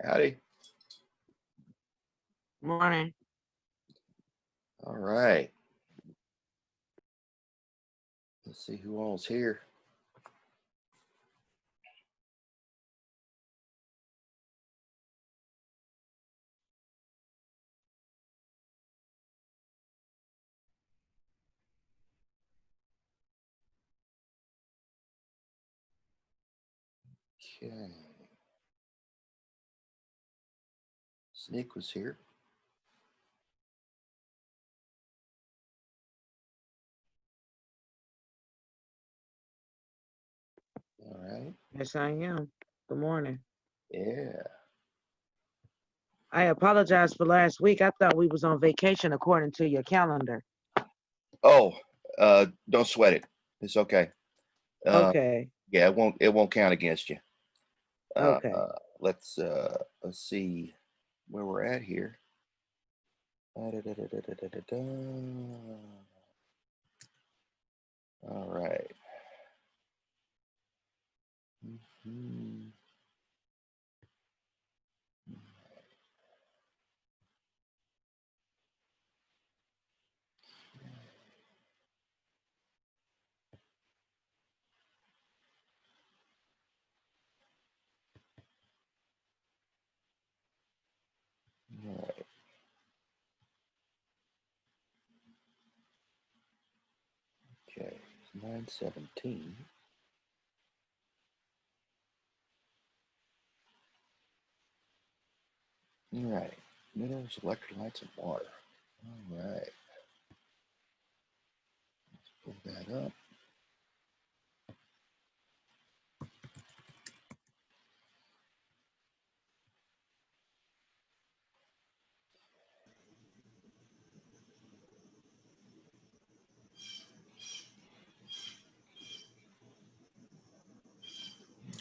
Howdy. Morning. All right. Let's see who all's here. Okay. Sneak was here. All right. Yes, I am. Good morning. Yeah. I apologize for last week. I thought we was on vacation according to your calendar. Oh, don't sweat it. It's okay. Okay. Yeah, it won't count against you. Okay. Let's see where we're at here. Da-da-da-da-da-da-da-da. All right. Mhm. All right. Okay. 9:17. All right. Minerals, electrolytes, and water. All right. Let's pull that up.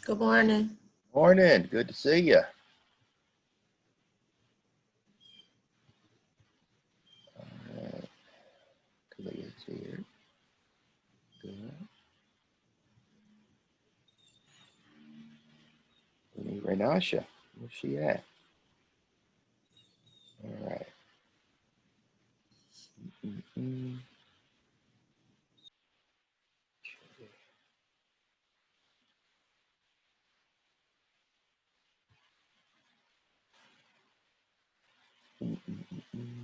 Good morning. Morning. Good to see you. All right. Kalia's here. Good. We need Renasha. Where's she at? All right. Mm-mm. Mm-mm-mm-mm.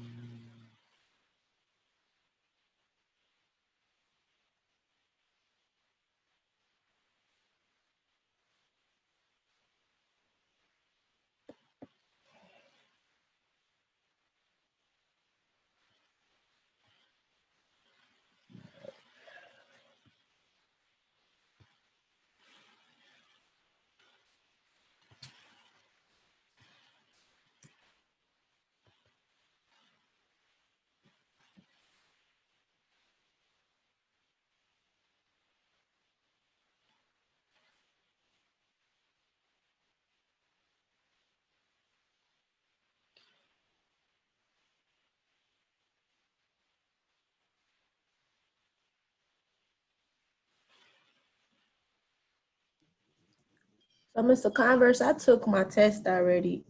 So, Mr. Converse, I took my test already.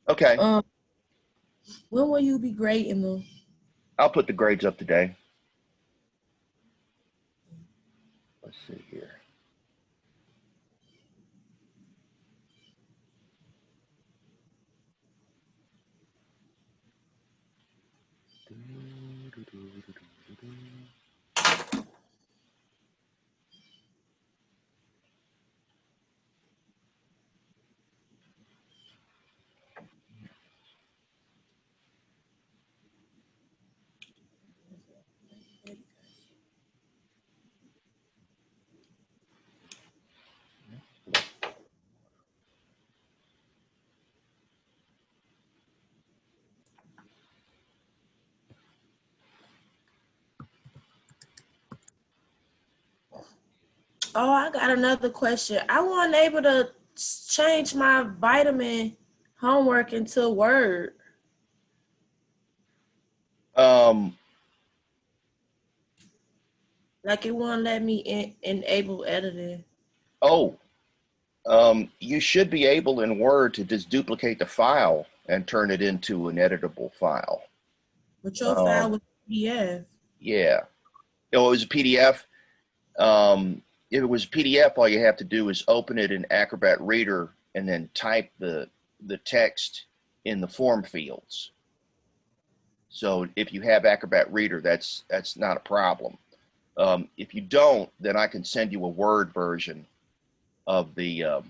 Okay. When will you be grading them? I'll put the grades up today. Let's see here. Oh, I got another question. I wasn't able to change my vitamin homework into Word. Like it won't let me enable editing. Oh, You should be able in Word to just duplicate the file and turn it into an editable file. But your file was PDF. Yeah. Oh, it was a PDF. If it was a PDF, all you have to do is open it in Acrobat Reader and then type the text in the form fields. So if you have Acrobat Reader, that's not a problem. If you don't, then I can send you a Word version of the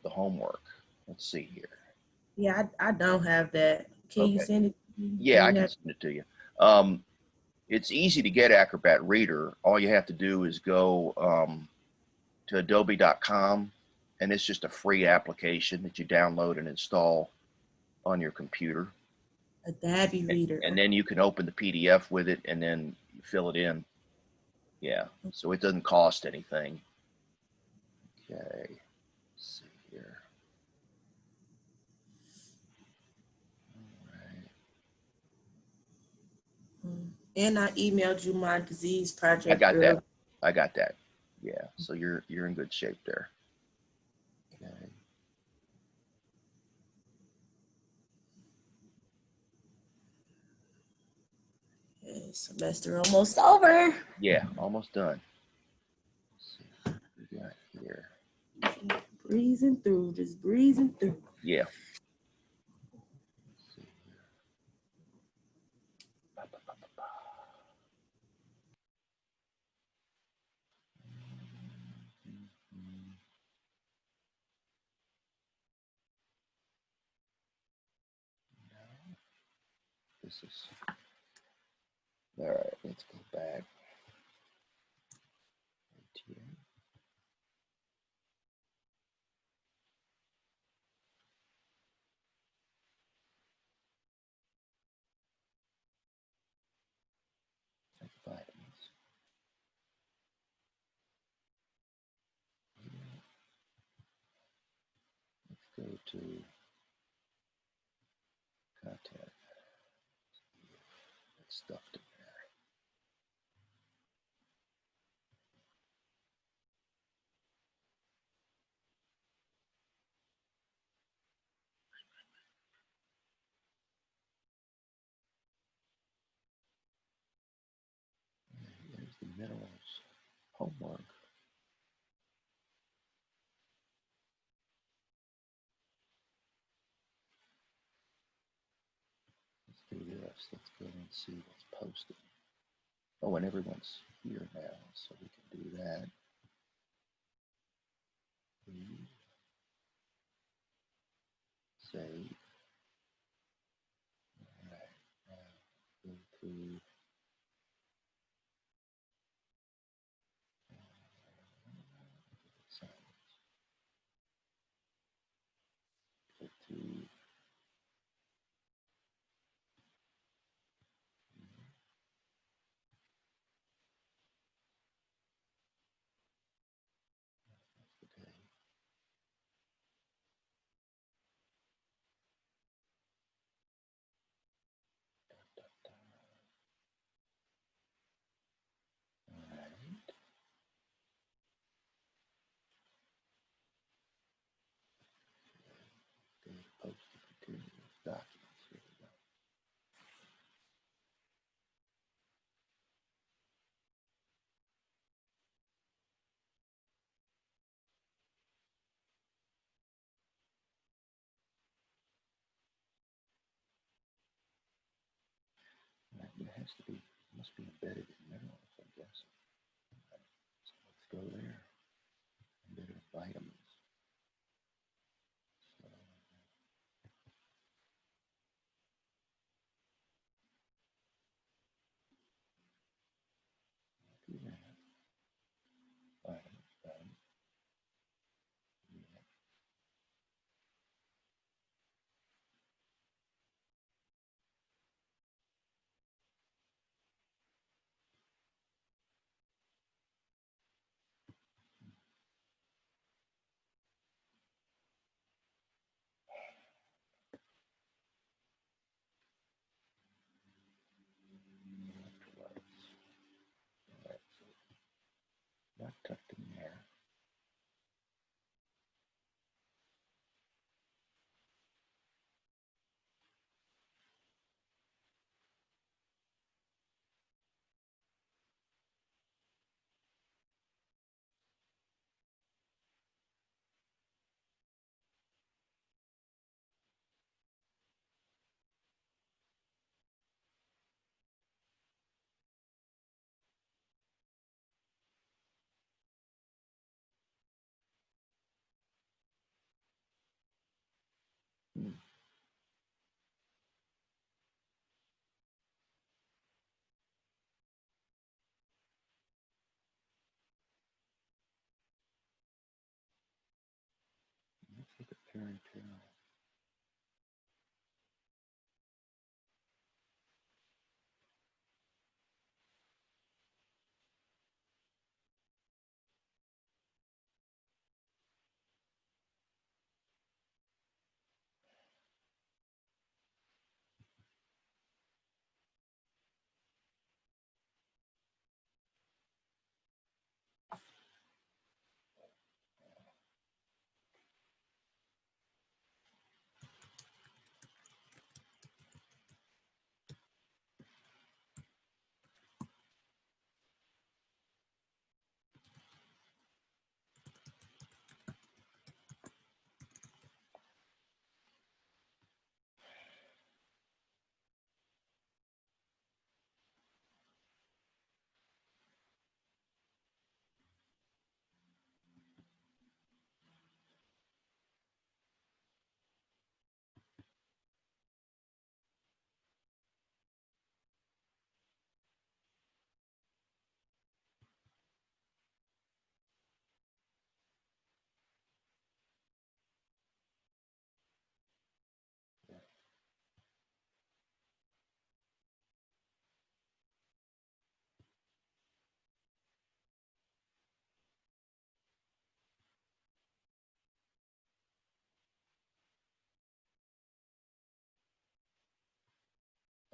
homework. Let's see here. Yeah, I don't have that. Can you Okay. send it to me? Yeah, I can send it to you. It's easy to get Acrobat Reader. All you have to do is go to adobe.com, and it's just a free application that you download and install on your computer. Adobe Reader. And then you can open the PDF with it and then you fill it in. Yeah, so it doesn't cost anything. Okay, let's see here. All right. And I emailed you my disease project. I got that. I got that. Yeah, so you're in good shape there. Okay. Okay, semester almost over. Yeah, almost done. Let's see what we got here. Breezing through, just breezing through. Yeah. Let's see here. This is all right. Let's go back. Vitamins. Let's go to contact. It's stuffed in there. There's the minerals homework. Let's do this. Let's go and see what's posted. Oh, and everyone's here now, so we can do that. Save. All right. Now go to go to okay. All right. Go to posted materials documents. Here we go. All right, it has to be. Must be embedded in minerals, I guess. So let's go there. Embedded vitamins. So, do that. Vitamins, vitamins. Yeah.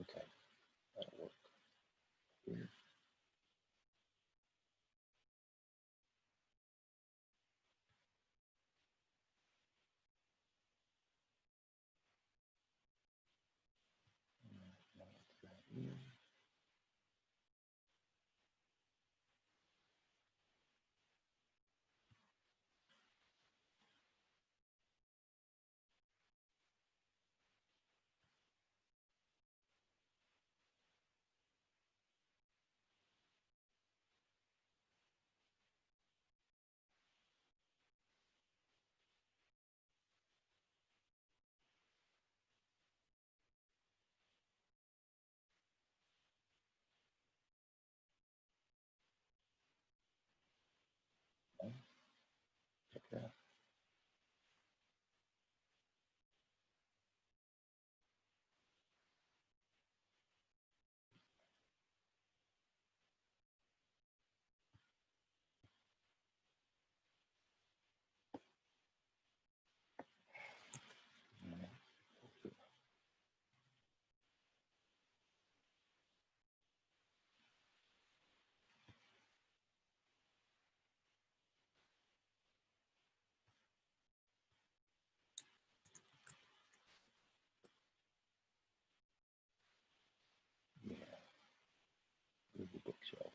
Okay, that'll work. Here. Check it out. Yeah, move the bookshelf.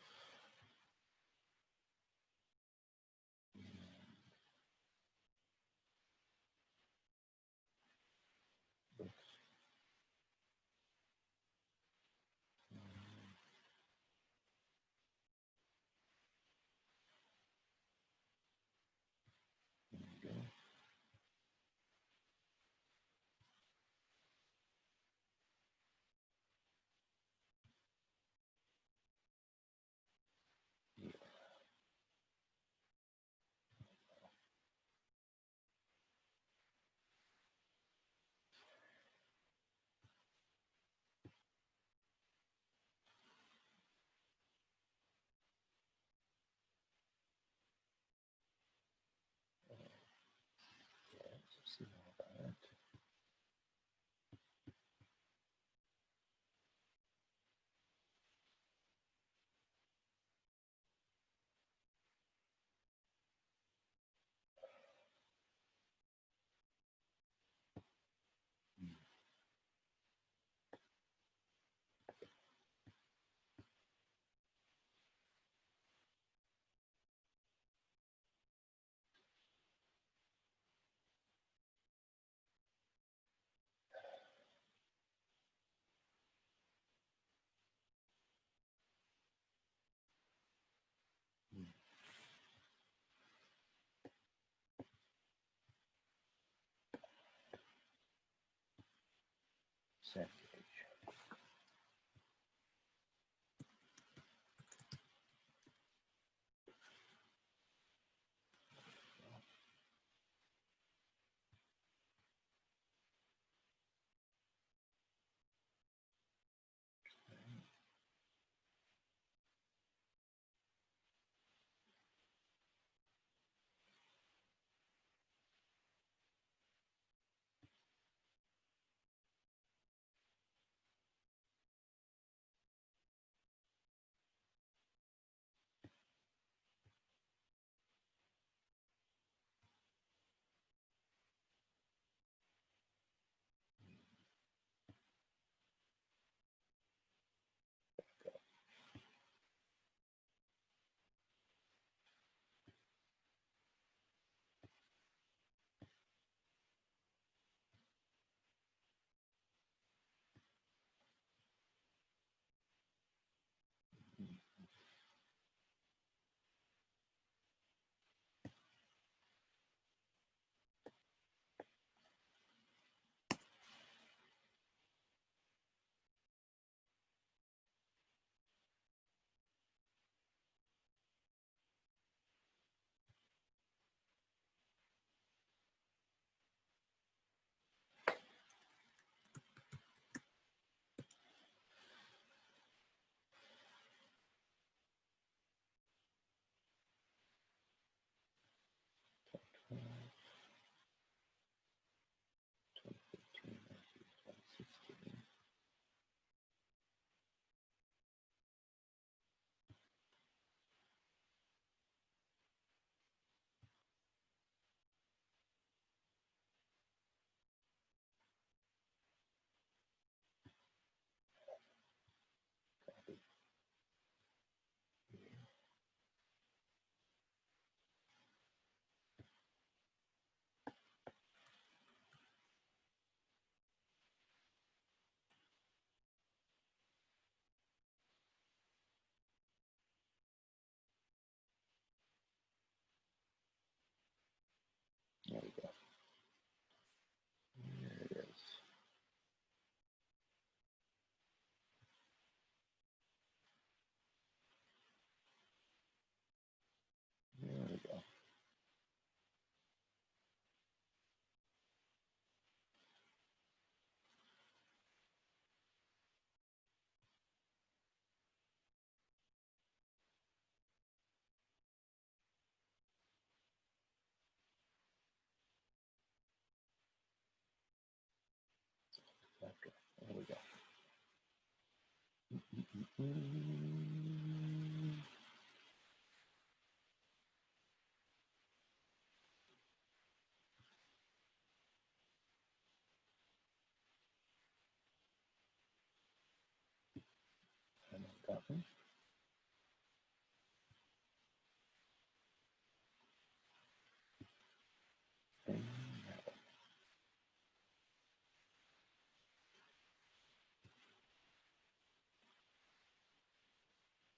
Books. There you go. Yeah. Yeah, let's see more about that. Set page.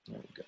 There we go.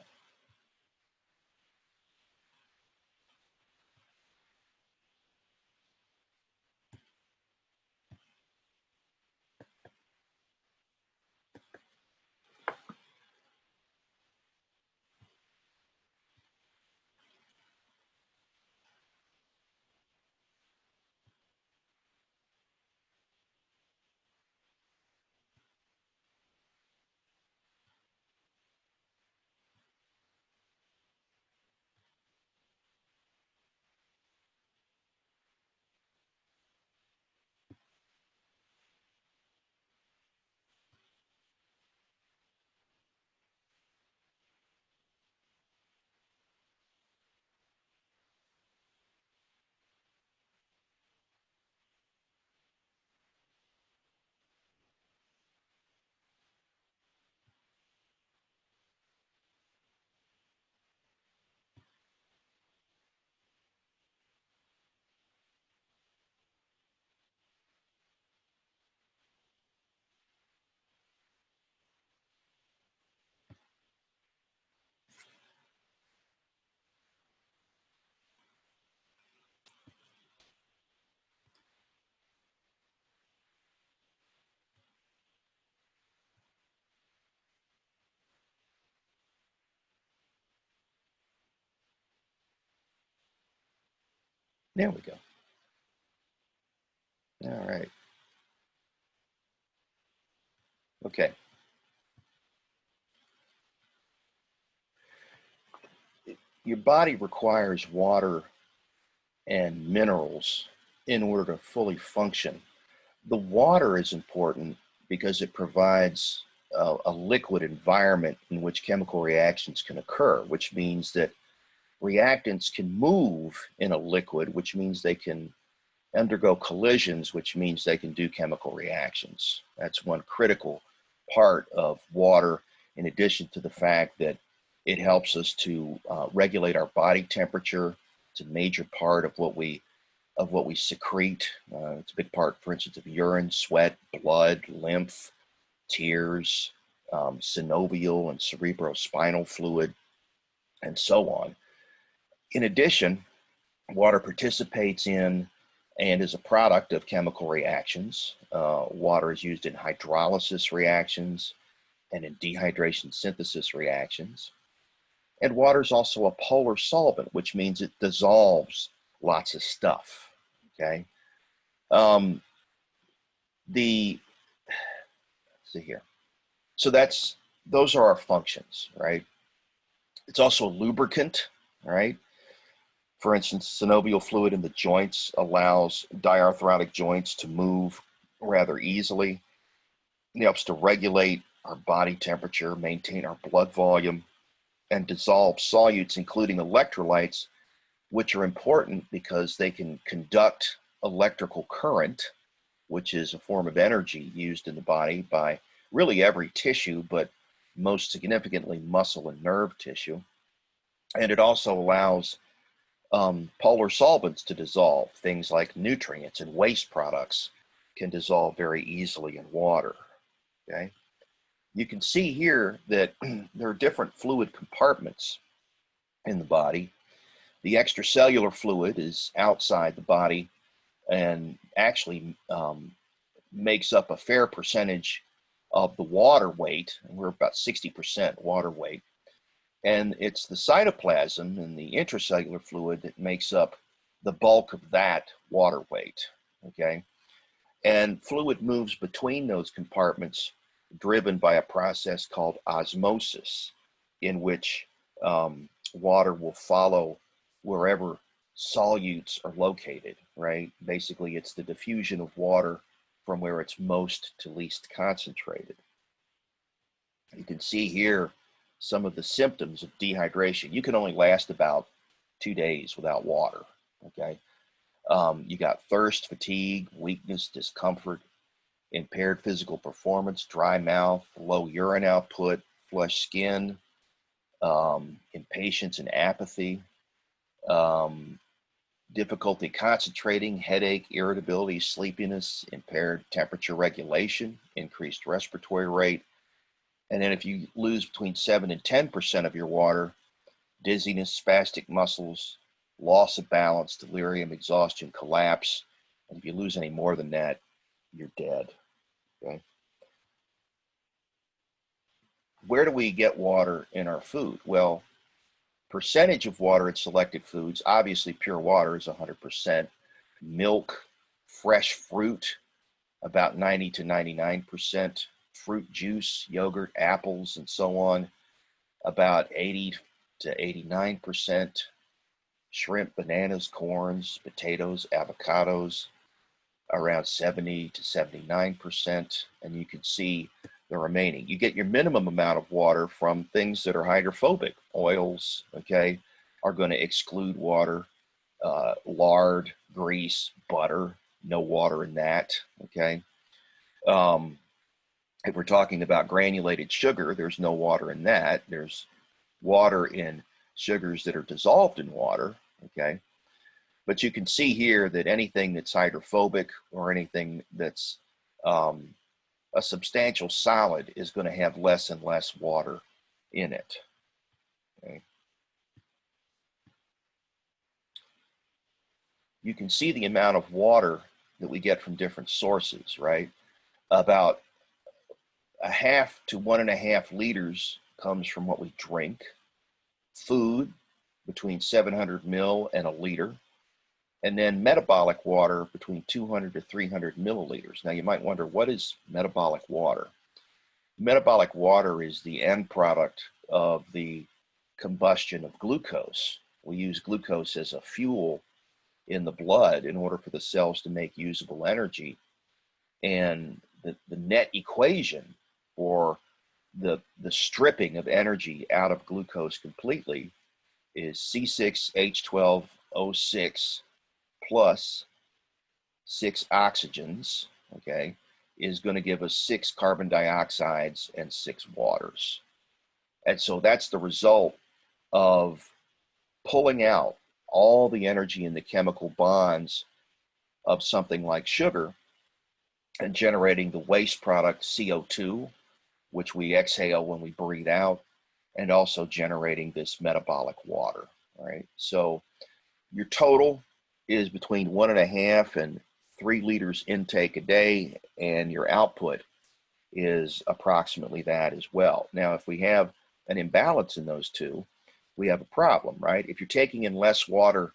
There we go. All right. Okay. Your body requires water and minerals in order to fully function. The water is important because it provides a liquid environment in which chemical reactions can occur, which means that reactants can move in a liquid, which means they can undergo collisions, which means they can do chemical reactions. That's one critical part of water, in addition to the fact that it helps us to regulate our body temperature. It's a major part of what we secrete. It's a big part, for instance, of urine, sweat, blood, lymph, tears, synovial and cerebrospinal fluid, and so on. In addition, water participates in and is a product of chemical reactions. Water is used in hydrolysis reactions and in dehydration synthesis reactions. And water is also a polar solvent, which means it dissolves lots of stuff. Okay. Let's see here. So those are our functions, right? It's also a lubricant, right? For instance, synovial fluid in the joints allows diarthrotic joints to move rather easily. It helps to regulate our body temperature, maintain our blood volume, and dissolve solutes, including electrolytes, which are important because they can conduct electrical current, which is a form of energy used in the body by really every tissue, but most significantly muscle and nerve tissue. And it also allows polar solvents to dissolve. Things like nutrients and waste products can dissolve very easily in water. Okay, you can see here that there are different fluid compartments in the body. The extracellular fluid is outside the body and actually makes up a fair percentage of the water weight. We're about 60% water weight. And it's the cytoplasm and the intracellular fluid that makes up the bulk of that water weight, okay? And fluid moves between those compartments driven by a process called osmosis, in which water will follow wherever solutes are located, right? Basically, it's the diffusion of water from where it's most to least concentrated. You can see here some of the symptoms of dehydration. You can only last about 2 days without water, okay? You got thirst, fatigue, weakness, discomfort, impaired physical performance, dry mouth, low urine output, flushed skin, impatience and apathy, difficulty concentrating, headache, irritability, sleepiness, impaired temperature regulation, increased respiratory rate. And then if you lose between 7 and 10% of your water, dizziness, spastic muscles, loss of balance, delirium, exhaustion, collapse. And if you lose any more than that, you're dead. Okay. Where do we get water in our food? Well, percentage of water in selected foods, obviously pure water is 100%. Milk, fresh fruit, about 90 to 99%. Fruit juice, yogurt, apples, and so on, about 80 to 89%. Shrimp, bananas, corns, potatoes, avocados, around 70 to 79%. And you can see the remaining. You get your minimum amount of water from things that are hydrophobic. Oils, okay, are going to exclude water. Lard, grease, butter, no water in that, okay. If we're talking about granulated sugar, there's no water in that. There's water in sugars that are dissolved in water, okay. But you can see here that anything that's hydrophobic or anything that's a substantial solid is going to have less and less water in it. Okay. You can see the amount of water that we get from different sources, right? About 1/2 to 1.5 liters comes from what we drink. Food, between 700 mil and a liter. And then metabolic water, between 200 to 300 milliliters. Now you might wonder, what is metabolic water? Metabolic water is the end product of the combustion of glucose. We use glucose as a fuel in the blood in order for the cells to make usable energy. And the net equation for the stripping of energy out of glucose completely is C6H12O6 plus 6 oxygens, okay, is going to give us 6 carbon dioxides and 6 waters. And so that's the result of pulling out all the energy in the chemical bonds of something like sugar and generating the waste product CO2, which we exhale when we breathe out, and also generating this metabolic water, right? So your total is between 1.5 and 3 liters intake a day, and your output is approximately that as well. Now, if we have an imbalance in those two, we have a problem, right? If you're taking in less water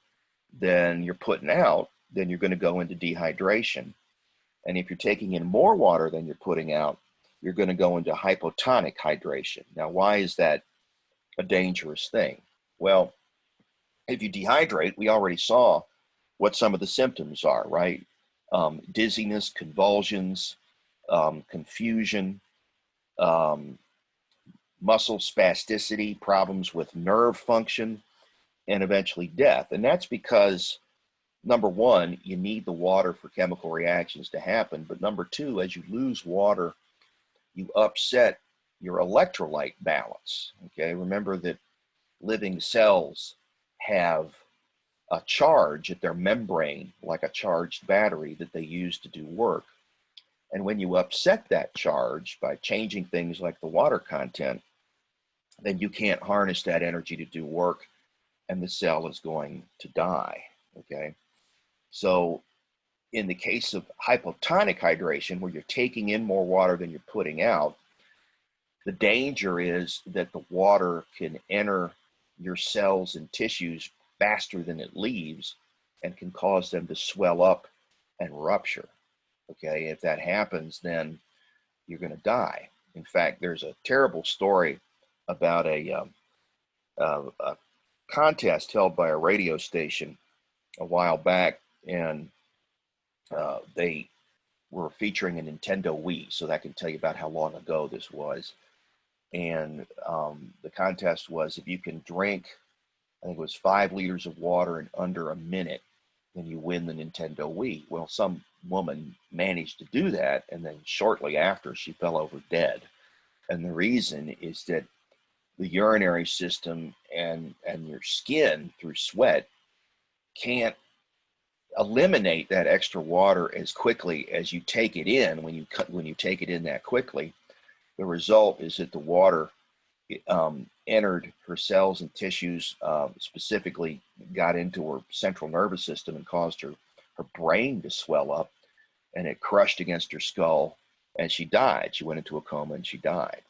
than you're putting out, then you're going to go into dehydration. And if you're taking in more water than you're putting out, you're going to go into hypotonic hydration. Now, why is that a dangerous thing? Well, if you dehydrate, we already saw what some of the symptoms are, right? Dizziness, convulsions, confusion, muscle spasticity, problems with nerve function, and eventually death. And that's because, number one, you need the water for chemical reactions to happen. But number two, as you lose water, you upset your electrolyte balance. Okay, remember that living cells have a charge at their membrane, like a charged battery that they use to do work. And when you upset that charge by changing things like the water content, then you can't harness that energy to do work, and the cell is going to die. Okay, so in the case of hypotonic hydration, where you're taking in more water than you're putting out, the danger is that the water can enter your cells and tissues faster than it leaves and can cause them to swell up and rupture. Okay, if that happens, then you're going to die. In fact, there's a terrible story about a contest held by a radio station a while back, and they were featuring a Nintendo Wii, so that can tell you about how long ago this was. And the contest was if you can drink, I think it was 5 liters of water in under a minute, then you win the Nintendo Wii. Well, some woman managed to do that, and then shortly after, she fell over dead. And the reason is that the urinary system and your skin through sweat can't eliminate that extra water as quickly as you take it in. When you take it in that quickly, the result is that the water entered her cells and tissues, specifically got into her central nervous system and caused her brain to swell up, and it crushed against her skull, and she died. She went into a coma and she died.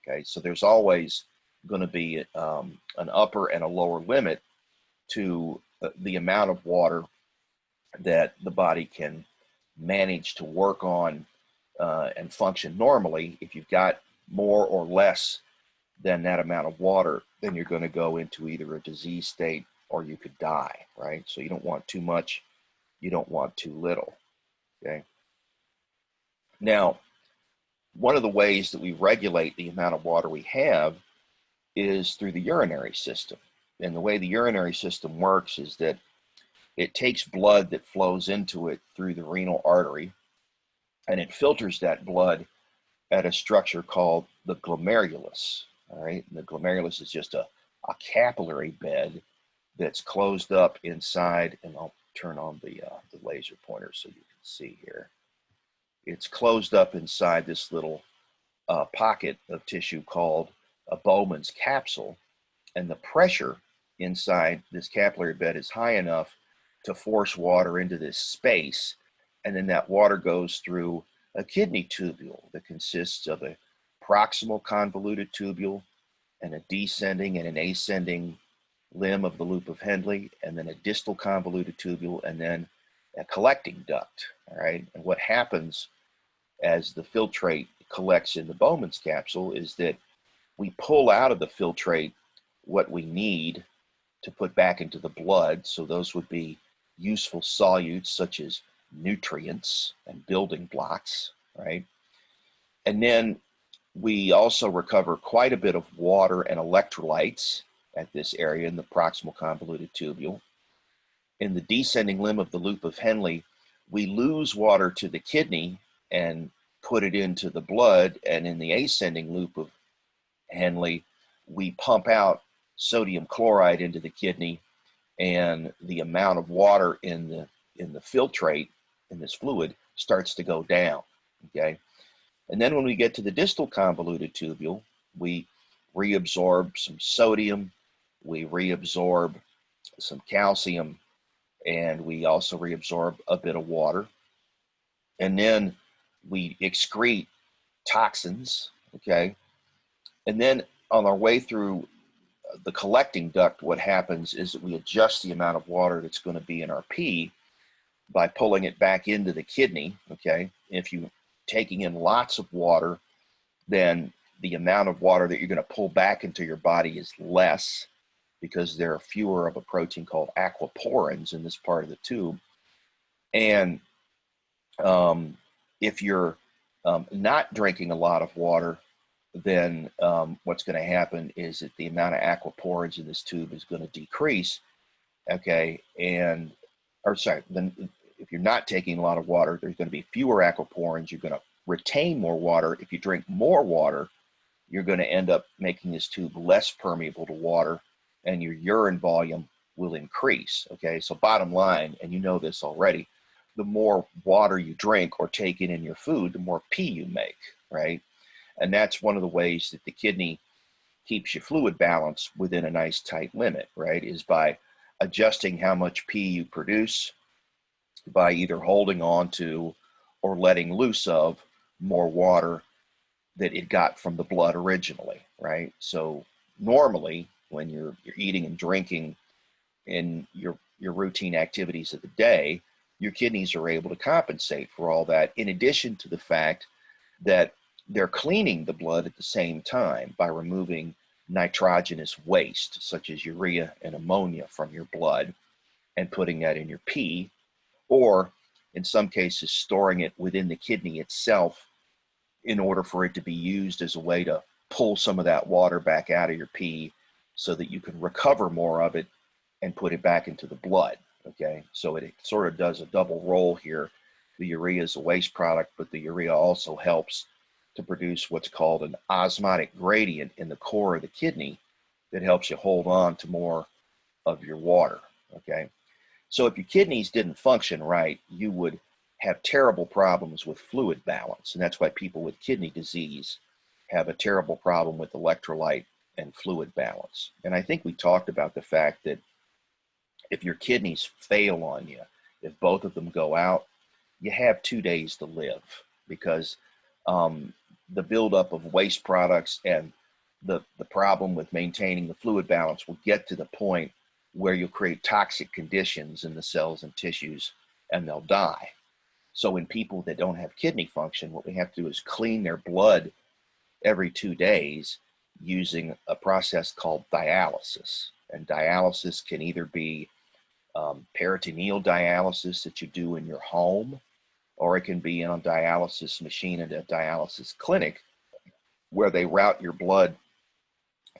Okay, so there's always going to be an upper and a lower limit to the amount of water that the body can manage to work on and function normally. If you've got more or less than that amount of water, then you're going to go into either a disease state or you could die, right? So you don't want too much, you don't want too little, okay? Now, one of the ways that we regulate the amount of water we have is through the urinary system. And the way the urinary system works is that it takes blood that flows into it through the renal artery, and it filters that blood at a structure called the glomerulus. All right, and the glomerulus is just a capillary bed that's closed up inside, and I'll turn on the laser pointer so you can see here. It's closed up inside this little pocket of tissue called a Bowman's capsule, and the pressure inside this capillary bed is high enough to force water into this space, and then that water goes through a kidney tubule that consists of a proximal convoluted tubule and a descending and an ascending limb of the loop of Henle, and then a distal convoluted tubule, and then a collecting duct. All right, and what happens as the filtrate collects in the Bowman's capsule is that we pull out of the filtrate what we need to put back into the blood. So those would be useful solutes such as nutrients and building blocks, right? And then we also recover quite a bit of water and electrolytes at this area in the proximal convoluted tubule. In the descending limb of the loop of Henle, we lose water to the kidney and put it into the blood, and in the ascending loop of Henle, we pump out sodium chloride into the kidney, and the amount of water in the filtrate, in this fluid, starts to go down, okay? And then when we get to the distal convoluted tubule, we reabsorb some sodium, we reabsorb some calcium, and we also reabsorb a bit of water. And then we excrete toxins, okay? And then on our way through the collecting duct, what happens is that we adjust the amount of water that's going to be in our pee by pulling it back into the kidney, okay? If you're taking in lots of water, then the amount of water that you're going to pull back into your body is less, because there are fewer of a protein called aquaporins in this part of the tube. And if you're not drinking a lot of water, then what's going to happen is that the amount of aquaporins in this tube is going to decrease, okay? Then if you're not taking a lot of water, there's going to be fewer aquaporins. You're going to retain more water. If you drink more water, you're going to end up making this tube less permeable to water, and your urine volume will increase, okay? So bottom line, and you know this already, the more water you drink or take in your food, the more pee you make, right? And that's one of the ways that the kidney keeps your fluid balance within a nice tight limit, right? Is by adjusting how much pee you produce, by either holding on to or letting loose of more water that it got from the blood originally, right? So normally when you're eating and drinking in your routine activities of the day, your kidneys are able to compensate for all that, in addition to the fact that they're cleaning the blood at the same time by removing nitrogenous waste, such as urea and ammonia, from your blood and putting that in your pee, or in some cases storing it within the kidney itself in order for it to be used as a way to pull some of that water back out of your pee so that you can recover more of it and put it back into the blood. Okay, so it sort of does a double role here. The urea is a waste product, but the urea also helps to produce what's called an osmotic gradient in the core of the kidney that helps you hold on to more of your water. Okay, so if your kidneys didn't function right, you would have terrible problems with fluid balance, and that's why people with kidney disease have a terrible problem with electrolyte and fluid balance. And I think we talked about the fact that if your kidneys fail on you, if both of them go out, you have 2 days to live, because the buildup of waste products and the problem with maintaining the fluid balance will get to the point where you'll create toxic conditions in the cells and tissues and they'll die. So in people that don't have kidney function, what we have to do is clean their blood every 2 days using a process called dialysis. And dialysis can either be peritoneal dialysis that you do in your home, or it can be on a dialysis machine at a dialysis clinic where they route your blood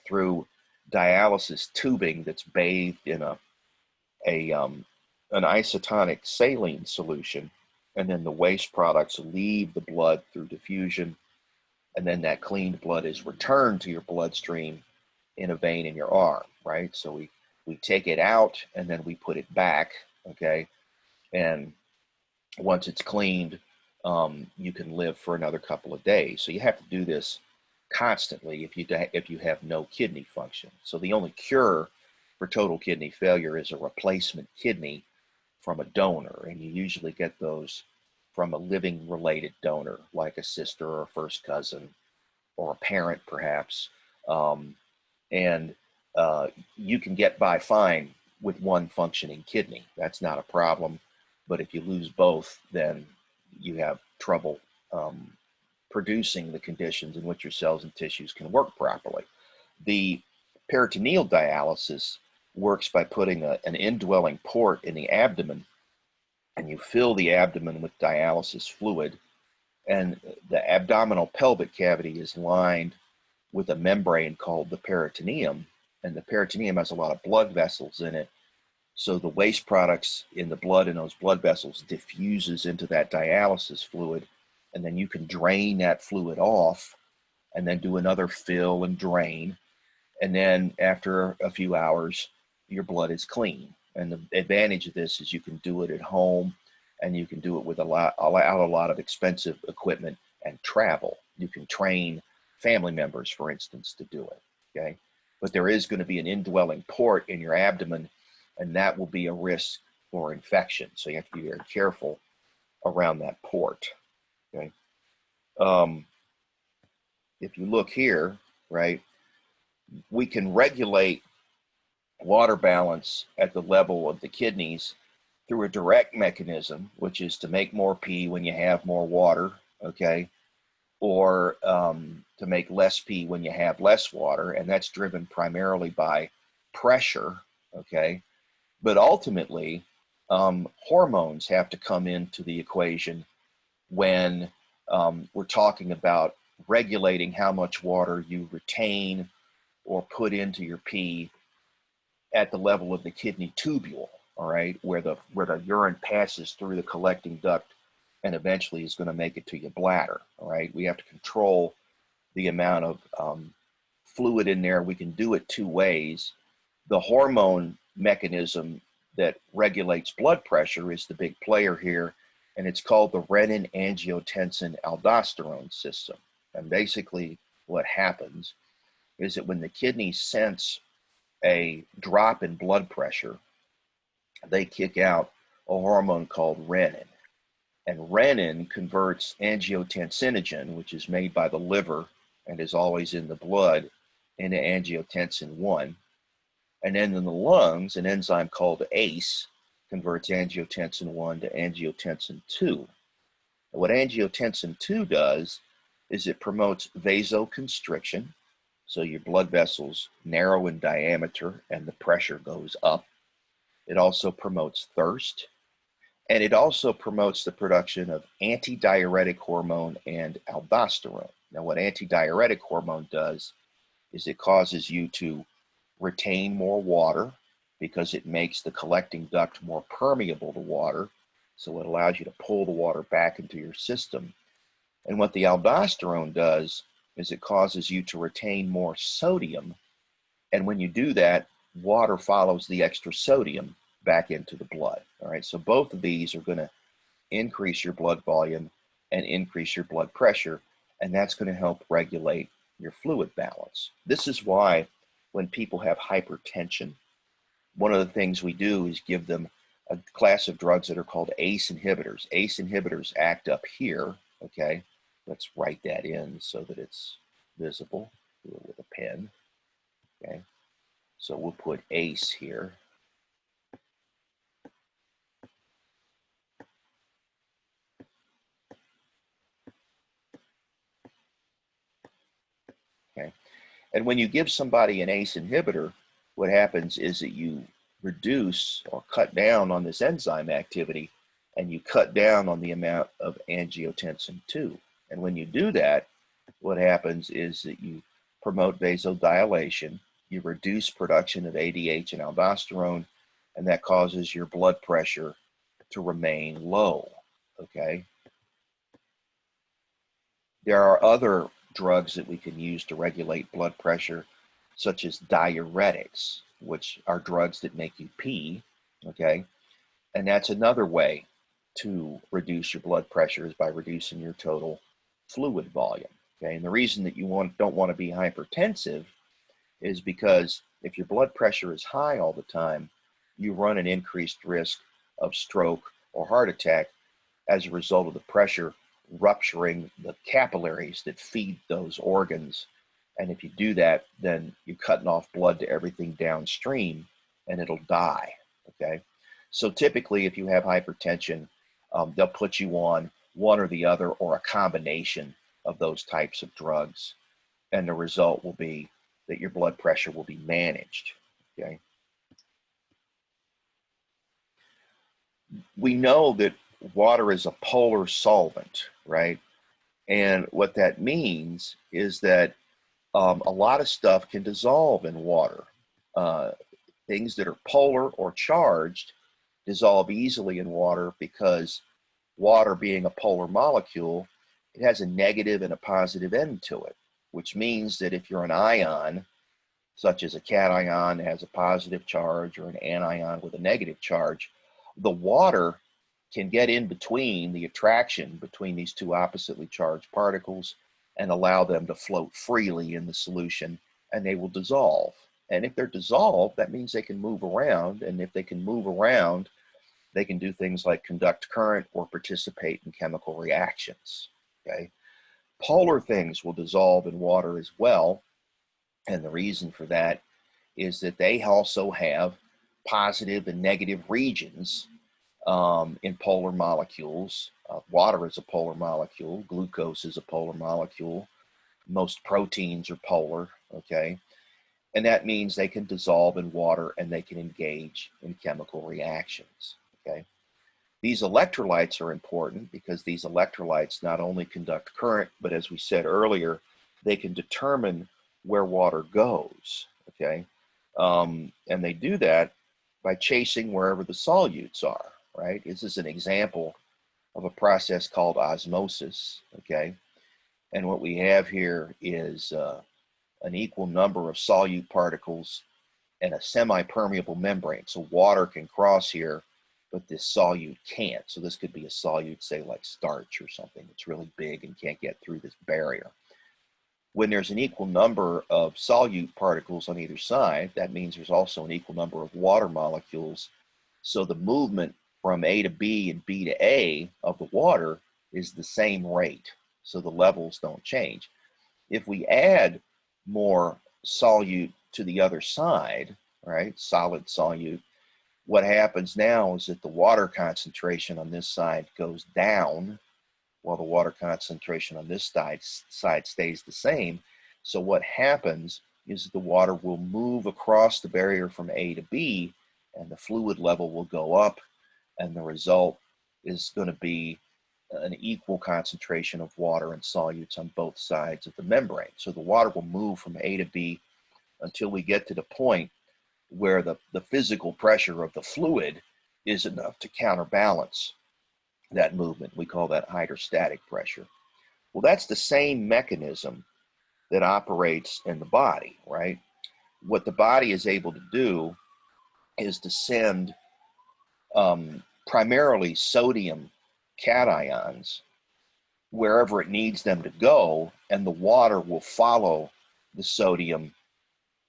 through dialysis tubing that's bathed in an isotonic saline solution, and then the waste products leave the blood through diffusion, and then that cleaned blood is returned to your bloodstream in a vein in your arm, right? So we take it out and then we put it back, okay? And once it's cleaned, you can live for another couple of days. So you have to do this constantly if you have no kidney function. So the only cure for total kidney failure is a replacement kidney from a donor, and you usually get those from a living related donor, like a sister or a first cousin or a parent perhaps. And you can get by fine with one functioning kidney. That's not a problem. But if you lose both, then you have trouble producing the conditions in which your cells and tissues can work properly. The peritoneal dialysis works by putting an indwelling port in the abdomen, and you fill the abdomen with dialysis fluid, and the abdominal pelvic cavity is lined with a membrane called the peritoneum, and the peritoneum has a lot of blood vessels in it. So the waste products in the blood in those blood vessels diffuses into that dialysis fluid, and then you can drain that fluid off and then do another fill and drain. And then after a few hours, your blood is clean. And the advantage of this is you can do it at home, and you can do it with a lot of expensive equipment and travel. You can train family members, for instance, to do it, okay? But there is going to be an indwelling port in your abdomen, and that will be a risk for infection. So you have to be very careful around that port, okay? If you look here, right, we can regulate water balance at the level of the kidneys through a direct mechanism, which is to make more pee when you have more water, okay? Or to make less pee when you have less water, and that's driven primarily by pressure, okay? But ultimately, hormones have to come into the equation when we're talking about regulating how much water you retain or put into your pee at the level of the kidney tubule, all right, where the urine passes through the collecting duct and eventually is going to make it to your bladder, all right? We have to control the amount of fluid in there. We can do it two ways. The hormone mechanism that regulates blood pressure is the big player here, and it's called the renin-angiotensin-aldosterone system. And basically what happens is that when the kidneys sense a drop in blood pressure, they kick out a hormone called renin. And renin converts angiotensinogen, which is made by the liver and is always in the blood, into angiotensin 1. And then in the lungs, an enzyme called ACE converts angiotensin 1 to angiotensin 2. And what angiotensin 2 does is it promotes vasoconstriction, so your blood vessels narrow in diameter and the pressure goes up. It also promotes thirst, and it also promotes the production of antidiuretic hormone and aldosterone. Now, what antidiuretic hormone does is it causes you to retain more water because it makes the collecting duct more permeable to water. So it allows you to pull the water back into your system. And what the aldosterone does is it causes you to retain more sodium. And when you do that, water follows the extra sodium back into the blood. All right, so both of these are going to increase your blood volume and increase your blood pressure, and that's going to help regulate your fluid balance. This is why when people have hypertension, one of the things we do is give them a class of drugs that are called ACE inhibitors. ACE inhibitors act up here, okay? Let's write that in so that it's visible. Do it with a pen, okay? So we'll put ACE here. Okay. And when you give somebody an ACE inhibitor, what happens is that you reduce or cut down on this enzyme activity, and you cut down on the amount of angiotensin II. And when you do that, what happens is that you promote vasodilation, you reduce production of ADH and aldosterone, and that causes your blood pressure to remain low, okay? There are other drugs that we can use to regulate blood pressure, such as diuretics, which are drugs that make you pee, okay? And that's another way to reduce your blood pressure is by reducing your total fluid volume, okay? And the reason that you don't want to be hypertensive is because if your blood pressure is high all the time, you run an increased risk of stroke or heart attack as a result of the pressure rupturing the capillaries that feed those organs. And if you do that, then you're cutting off blood to everything downstream and it'll die, okay? So typically if you have hypertension, they'll put you on one or the other or a combination of those types of drugs. And the result will be that your blood pressure will be managed, okay? We know that water is a polar solvent, right? And what that means is that a lot of stuff can dissolve in water. Things that are polar or charged dissolve easily in water because water being a polar molecule, it has a negative and a positive end to it, which means that if you're an ion, such as a cation has a positive charge or an anion with a negative charge, the water can get in between the attraction between these two oppositely charged particles and allow them to float freely in the solution, and they will dissolve. And if they're dissolved, that means they can move around, and if they can move around, they can do things like conduct current or participate in chemical reactions, okay? Polar things will dissolve in water as well, and the reason for that is that they also have positive and negative regions in polar molecules. Water is a polar molecule. Glucose is a polar molecule. Most proteins are polar, okay? And that means they can dissolve in water and they can engage in chemical reactions, okay? These electrolytes are important because these electrolytes not only conduct current, but as we said earlier, they can determine where water goes, okay? And they do that by chasing wherever the solutes are, right? This is an example of a process called osmosis, okay? And what we have here is an equal number of solute particles and a semi-permeable membrane. So water can cross here, but this solute can't. So this could be a solute, say like starch or something that's really big and can't get through this barrier. When there's an equal number of solute particles on either side, that means there's also an equal number of water molecules. So the movement from A to B and B to A of the water is the same rate. So the levels don't change. If we add more solute to the other side, right, solid solute, what happens now is that the water concentration on this side goes down while the water concentration on this side stays the same. So what happens is the water will move across the barrier from A to B, and the fluid level will go up, and the result is going to be an equal concentration of water and solutes on both sides of the membrane. So the water will move from A to B until we get to the point where the physical pressure of the fluid is enough to counterbalance that movement. We call that hydrostatic pressure. Well, that's the same mechanism that operates in the body, right? What the body is able to do is to send primarily sodium cations wherever it needs them to go, and the water will follow the sodium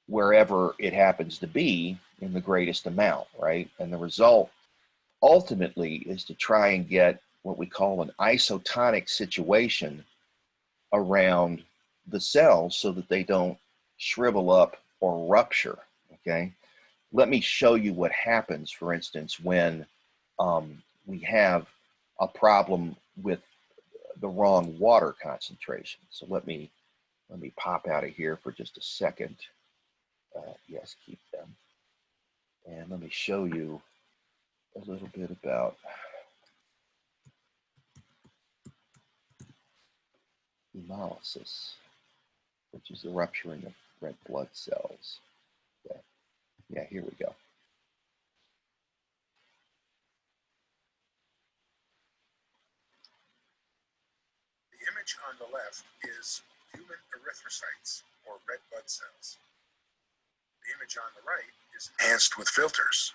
wherever it happens to be in the greatest amount, right? And the result ultimately is to try and get what we call an isotonic situation around the cells so that they don't shrivel up or rupture, okay? Let me show you what happens, for instance, when we have a problem with the wrong water concentration. So let me pop out of here for just a second. Yes, keep them. And let me show you a little bit about hemolysis, which is the rupturing of red blood cells. Okay. Yeah, here we go. The image on the left is human erythrocytes, or red blood cells. The image on the right is enhanced with filters.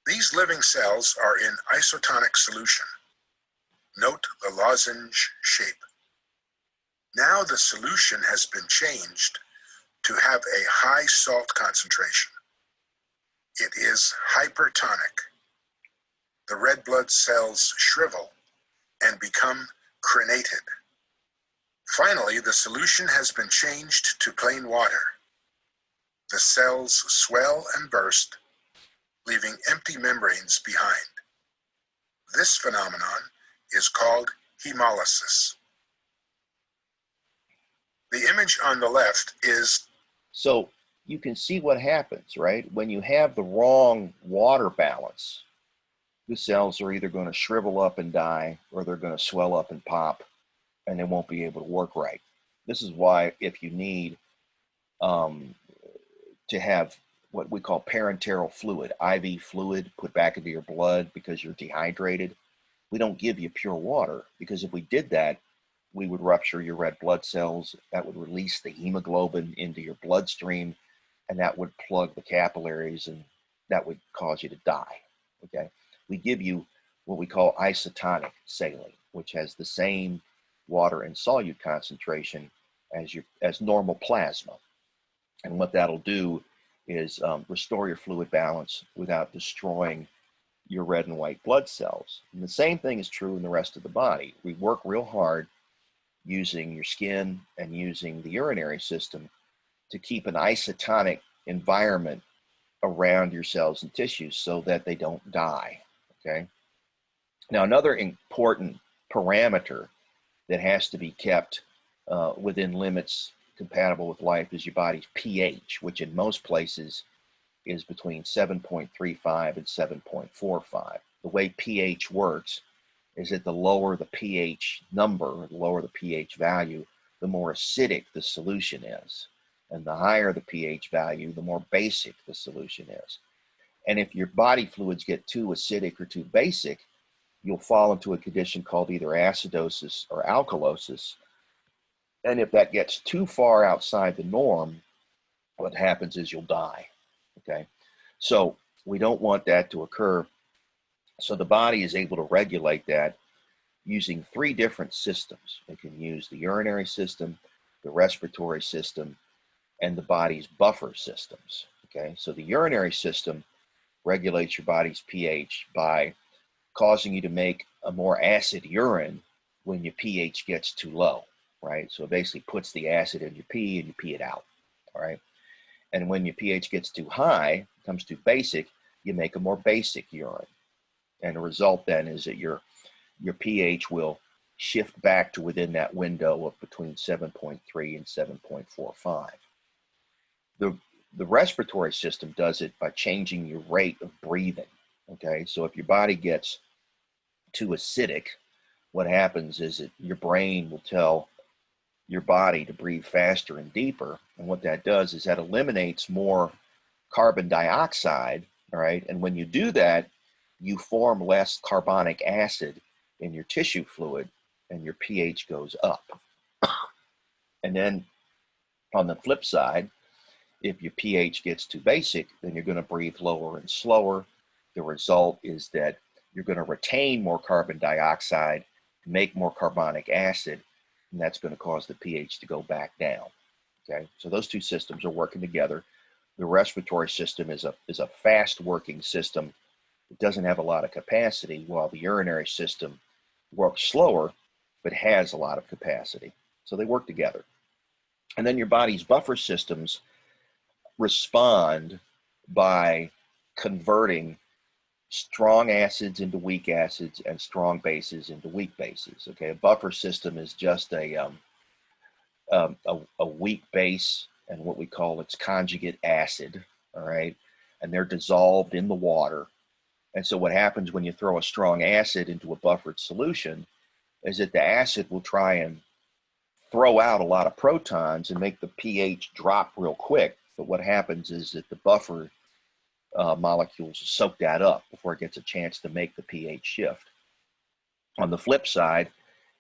These living cells are in isotonic solution. Note the lozenge shape. Now the solution has been changed to have a high salt concentration. It is hypertonic. The red blood cells shrivel and become crenated. Finally, the solution has been changed to plain water. The cells swell and burst, leaving empty membranes behind. This phenomenon is called hemolysis. The image on the left is... So you can see what happens, right? When you have the wrong water balance, the cells are either going to shrivel up and die, or they're going to swell up and pop, and they won't be able to work right. This is why if you need to have what we call parenteral fluid, IV fluid, put back into your blood because you're dehydrated, we don't give you pure water, because if we did that, we would rupture your red blood cells. That would release the hemoglobin into your bloodstream, and that would plug the capillaries, and that would cause you to die, okay? We give you what we call isotonic saline, which has the same water and solute concentration as normal plasma. And what that'll do is restore your fluid balance without destroying your red and white blood cells. And the same thing is true in the rest of the body. We work real hard using your skin and using the urinary system to keep an isotonic environment around your cells and tissues so that they don't die, okay? Now, another important parameter that has to be kept within limits compatible with life is your body's pH, which in most places is between 7.35 and 7.45. The way pH works is that the lower the pH number, the lower the pH value, the more acidic the solution is. And the higher the pH value, the more basic the solution is. And if your body fluids get too acidic or too basic, you'll fall into a condition called either acidosis or alkalosis. And if that gets too far outside the norm, what happens is you'll die, okay? So we don't want that to occur. So the body is able to regulate that using 3 different systems. It can use the urinary system, the respiratory system, and the body's buffer systems, okay? So the urinary system regulates your body's pH by causing you to make a more acid urine when your pH gets too low, right? So it basically puts the acid in your pee and you pee it out, all right? And when your pH gets too high, comes too basic, you make a more basic urine. And the result then is that your pH will shift back to within that window of between 7.3 and 7.45. The respiratory system does it by changing your rate of breathing, okay? So if your body gets too acidic, what happens is that your brain will tell your body to breathe faster and deeper. And what that does is that eliminates more carbon dioxide, all right? And when you do that, you form less carbonic acid in your tissue fluid and your pH goes up. And then on the flip side, if your pH gets too basic, then you're going to breathe lower and slower. The result is that you're going to retain more carbon dioxide, make more carbonic acid, and that's going to cause the pH to go back down. Okay, so those two systems are working together. The respiratory system is a fast working system. It doesn't have a lot of capacity, while the urinary system works slower, but has a lot of capacity. So they work together. And then your body's buffer systems respond by converting strong acids into weak acids and strong bases into weak bases. Okay, a buffer system is just a weak base and what we call its conjugate acid. All right, and they're dissolved in the water. And so what happens when you throw a strong acid into a buffered solution is that the acid will try and throw out a lot of protons and make the pH drop real quick. But what happens is that the buffer molecules soak that up before it gets a chance to make the pH shift. On the flip side,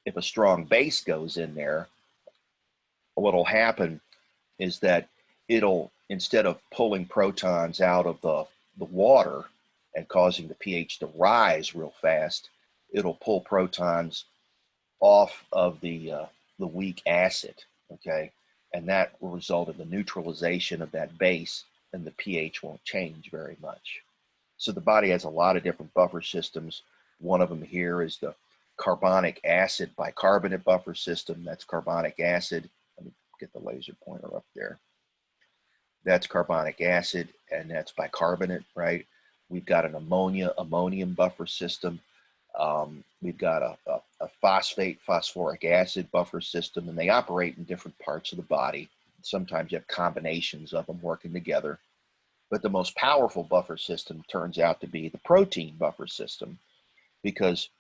if a strong base goes in there, what'll happen is that it'll, instead of pulling protons out of the water and causing the pH to rise real fast, it'll pull protons off of the weak acid, okay? And that will result in the neutralization of that base, and the pH won't change very much. So the body has a lot of different buffer systems. One of them here is the carbonic acid bicarbonate buffer system. That's carbonic acid. Let me get the laser pointer up there. That's carbonic acid, and that's bicarbonate, right? We've got an ammonium buffer system. We've got a phosphate, phosphoric acid buffer system, and they operate in different parts of the body. Sometimes you have combinations of them working together. But the most powerful buffer system turns out to be the protein buffer system, because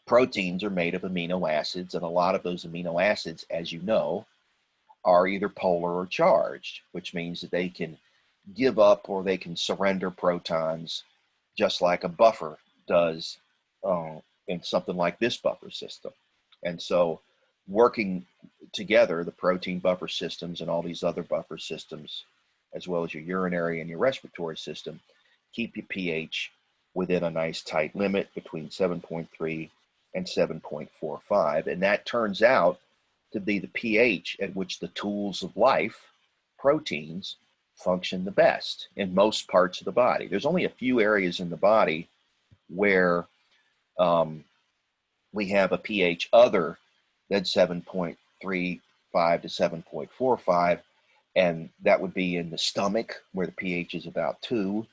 proteins are made of amino acids, and a lot of those amino acids, as you know, are either polar or charged, which means that they can give up or they can surrender protons, just like a buffer does in something like this buffer system. And so working together, the protein buffer systems and all these other buffer systems, as well as your urinary and your respiratory system, keep your pH within a nice tight limit between 7.3 and 7.45. And that turns out to be the pH at which the tools of life, proteins, function the best in most parts of the body. There's only a few areas in the body where we have a pH other than 7.35 to 7.45, and that would be in the stomach, where the pH is about 2,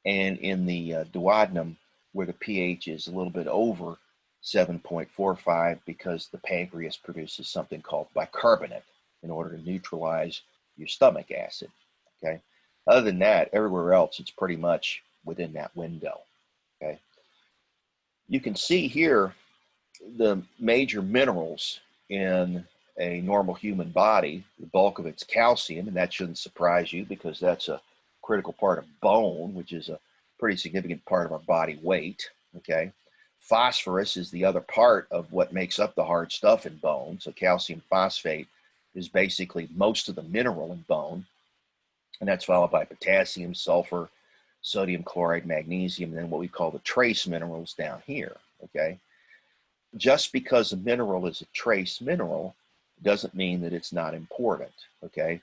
and in the duodenum, where the pH is a little bit over 7.45, because the pancreas produces something called bicarbonate in order to neutralize your stomach acid. Okay. Other than that, everywhere else, it's pretty much within that window. Okay. You can see here the major minerals in a normal human body. The bulk of it's calcium, and that shouldn't surprise you, because that's a critical part of bone, which is a pretty significant part of our body weight. Okay. Phosphorus is the other part of what makes up the hard stuff in bone. So calcium phosphate is basically most of the mineral in bone. And that's followed by potassium, sulfur, sodium chloride, magnesium, and then what we call the trace minerals down here. Okay. Just because a mineral is a trace mineral doesn't mean that it's not important. Okay.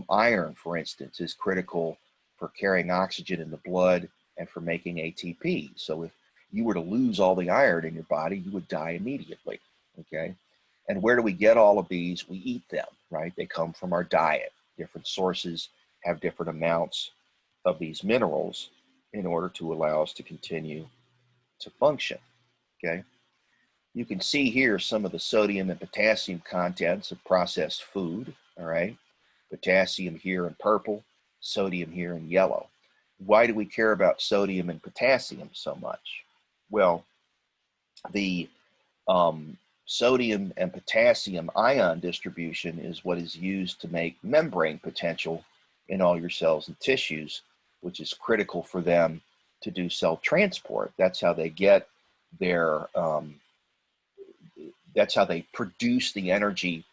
Iron, for instance, is critical for carrying oxygen in the blood and for making ATP. So if you were to lose all the iron in your body, you would die immediately. Okay. And where do we get all of these? We eat them, right? They come from our diet. Different sources have different amounts of these minerals in order to allow us to continue to function. Okay. You can see here some of the sodium and potassium contents of processed food. All right. Potassium here in purple, sodium here in yellow. Why do we care about sodium and potassium so much? Well, the Sodium and potassium ion distribution is what is used to make membrane potential in all your cells and tissues, which is critical for them to do cell transport. That's how they get their, that's how they produce the energy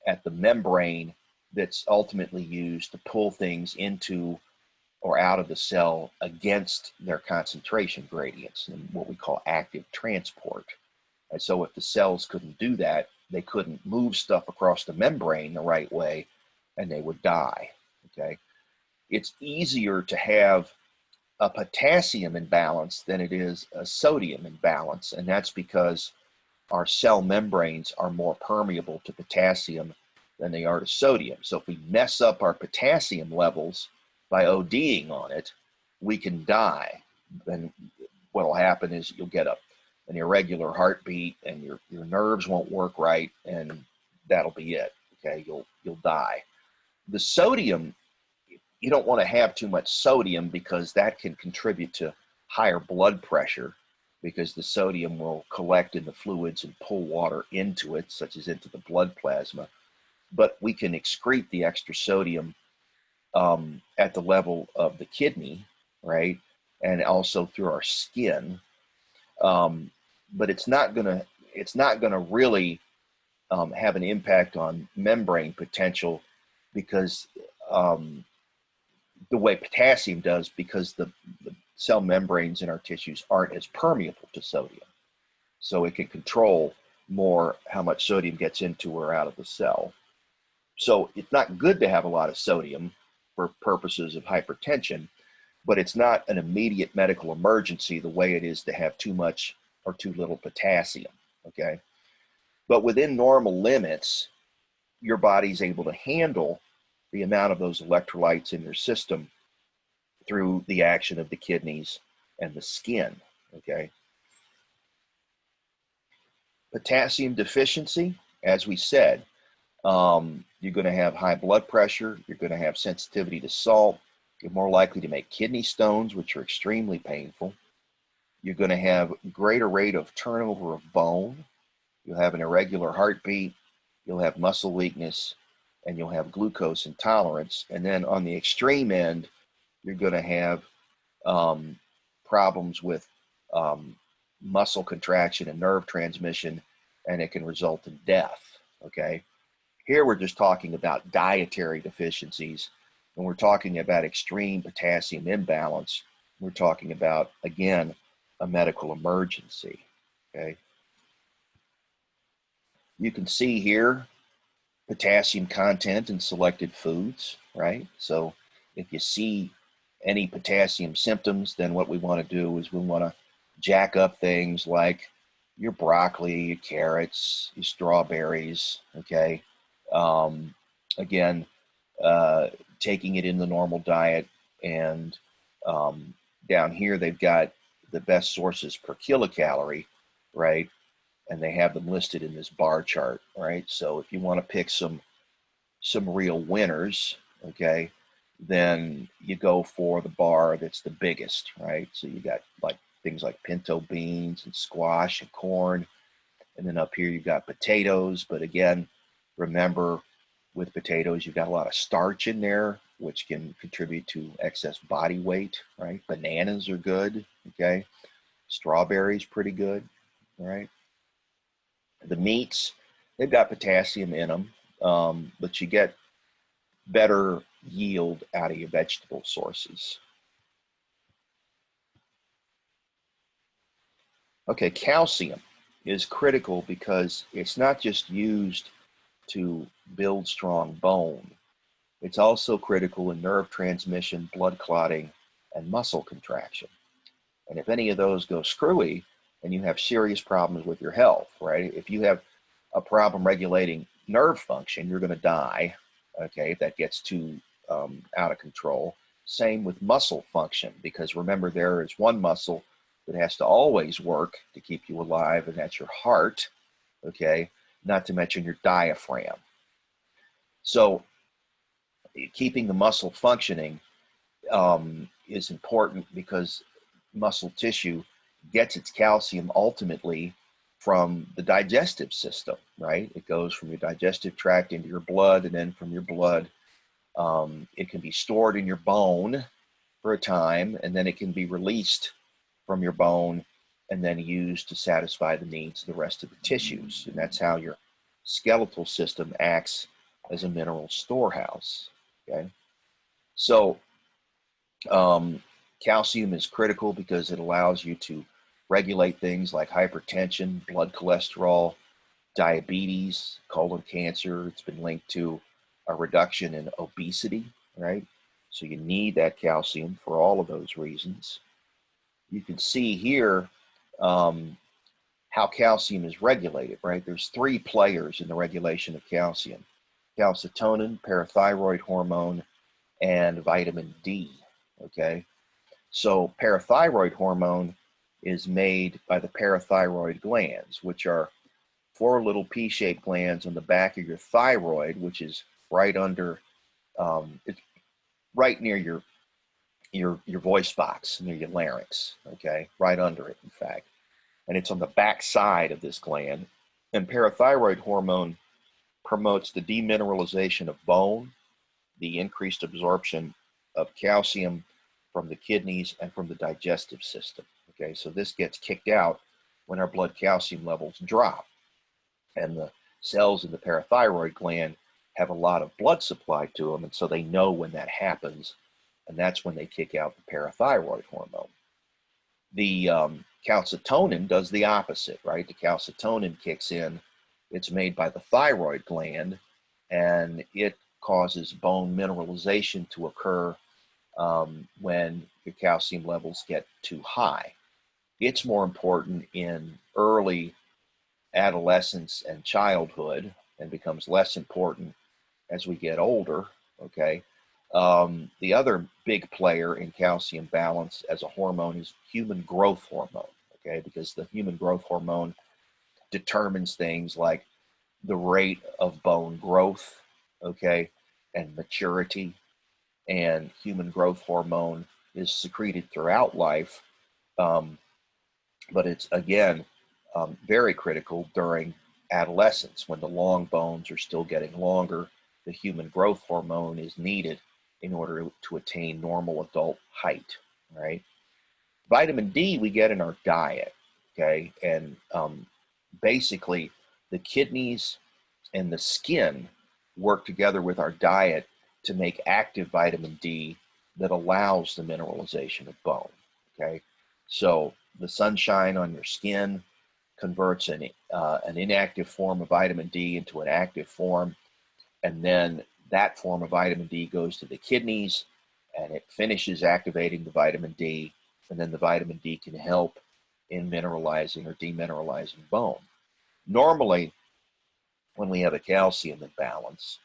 at the membrane that's ultimately used to pull things into or out of the cell against their concentration gradients and what we call active transport. And so if the cells couldn't do that, they couldn't move stuff across the membrane the right way, and they would die, okay? It's easier to have a potassium imbalance than it is a sodium imbalance, and that's because our cell membranes are more permeable to potassium than they are to sodium. So if we mess up our potassium levels by ODing on it, we can die. Then what will happen is you'll get an irregular heartbeat, and your nerves won't work right, and that'll be it. Okay, you'll die. The sodium, you don't want to have too much sodium because that can contribute to higher blood pressure, because the sodium will collect in the fluids and pull water into it, such as into the blood plasma. But we can excrete the extra sodium at the level of the kidney, right? And also through our skin. But it's not gonna really have an impact on membrane potential, because the way potassium does, because the cell membranes in our tissues aren't as permeable to sodium. So it can control more how much sodium gets into or out of the cell. So it's not good to have a lot of sodium for purposes of hypertension, but it's not an immediate medical emergency the way it is to have too much or too little potassium, okay? But within normal limits, your body's able to handle the amount of those electrolytes in your system through the action of the kidneys and the skin, okay? Potassium deficiency, as we said, you're going to have high blood pressure, you're going to have sensitivity to salt, you're more likely to make kidney stones, which are extremely painful. You're going to have greater rate of turnover of bone, you'll have an irregular heartbeat, you'll have muscle weakness, and you'll have glucose intolerance. And then on the extreme end, you're going to have problems with muscle contraction and nerve transmission, and it can result in death, okay? Here we're just talking about dietary deficiencies. When we're talking about extreme potassium imbalance, we're talking about, again, a medical emergency, okay? You can see here potassium content in selected foods, right? So if you see any potassium symptoms, then what we want to do is we want to jack up things like your broccoli, your carrots, your strawberries, okay? Again, taking it in the normal diet, and down here they've got the best sources per kilocalorie, right? And they have them listed in this bar chart, right? So if you want to pick some real winners, okay, then you go for the bar that's the biggest, right? So you got like things like pinto beans and squash and corn. And then up here you've got potatoes. But again, remember, with potatoes, you've got a lot of starch in there, which can contribute to excess body weight, right? Bananas are good, okay? Strawberries, pretty good, right? The meats, they've got potassium in them, but you get better yield out of your vegetable sources. Okay, calcium is critical because it's not just used to build strong bone. It's also critical in nerve transmission, blood clotting, and muscle contraction. And if any of those go screwy, then you have serious problems with your health, right? If you have a problem regulating nerve function, you're going to die, okay, if that gets too out of control. Same with muscle function, because remember, there is one muscle that has to always work to keep you alive, and that's your heart, okay, not to mention your diaphragm. So keeping the muscle functioning is important, because muscle tissue gets its calcium ultimately from the digestive system, right? It goes from your digestive tract into your blood, and then from your blood, it can be stored in your bone for a time, and then it can be released from your bone and then used to satisfy the needs of the rest of the tissues. And that's how your skeletal system acts as a mineral storehouse, okay? So calcium is critical because it allows you to regulate things like hypertension, blood cholesterol, diabetes, colon cancer. It's been linked to a reduction in obesity, right? So you need that calcium for all of those reasons. You can see here how calcium is regulated, right? There's 3 players in the regulation of calcium: calcitonin, parathyroid hormone, and vitamin D, okay? So parathyroid hormone is made by the parathyroid glands, which are 4 little pea-shaped glands on the back of your thyroid, which is right under, it's right near your voice box, near your larynx, okay? Right under it, in fact. And it's on the back side of this gland. And parathyroid hormone promotes the demineralization of bone, the increased absorption of calcium from the kidneys and from the digestive system, okay? So this gets kicked out when our blood calcium levels drop. And the cells in the parathyroid gland have a lot of blood supply to them, and so they know when that happens, and that's when they kick out the parathyroid hormone. The calcitonin does the opposite, right? The calcitonin kicks in. It's made by the thyroid gland, and it causes bone mineralization to occur when your calcium levels get too high. It's more important in early adolescence and childhood, and becomes less important as we get older, okay? The other big player in calcium balance as a hormone is human growth hormone, okay? Because the human growth hormone determines things like the rate of bone growth, okay, and maturity. And human growth hormone is secreted throughout life, but it's, again, very critical during adolescence when the long bones are still getting longer. The human growth hormone is needed in order to attain normal adult height, right? Vitamin D we get in our diet, okay? And basically the kidneys and the skin work together with our diet to make active vitamin D that allows the mineralization of bone, okay? So the sunshine on your skin converts an inactive form of vitamin D into an active form, and then that form of vitamin D goes to the kidneys, and it finishes activating the vitamin D, and then the vitamin D can help in mineralizing or demineralizing bone. Normally, when we have a calcium imbalance,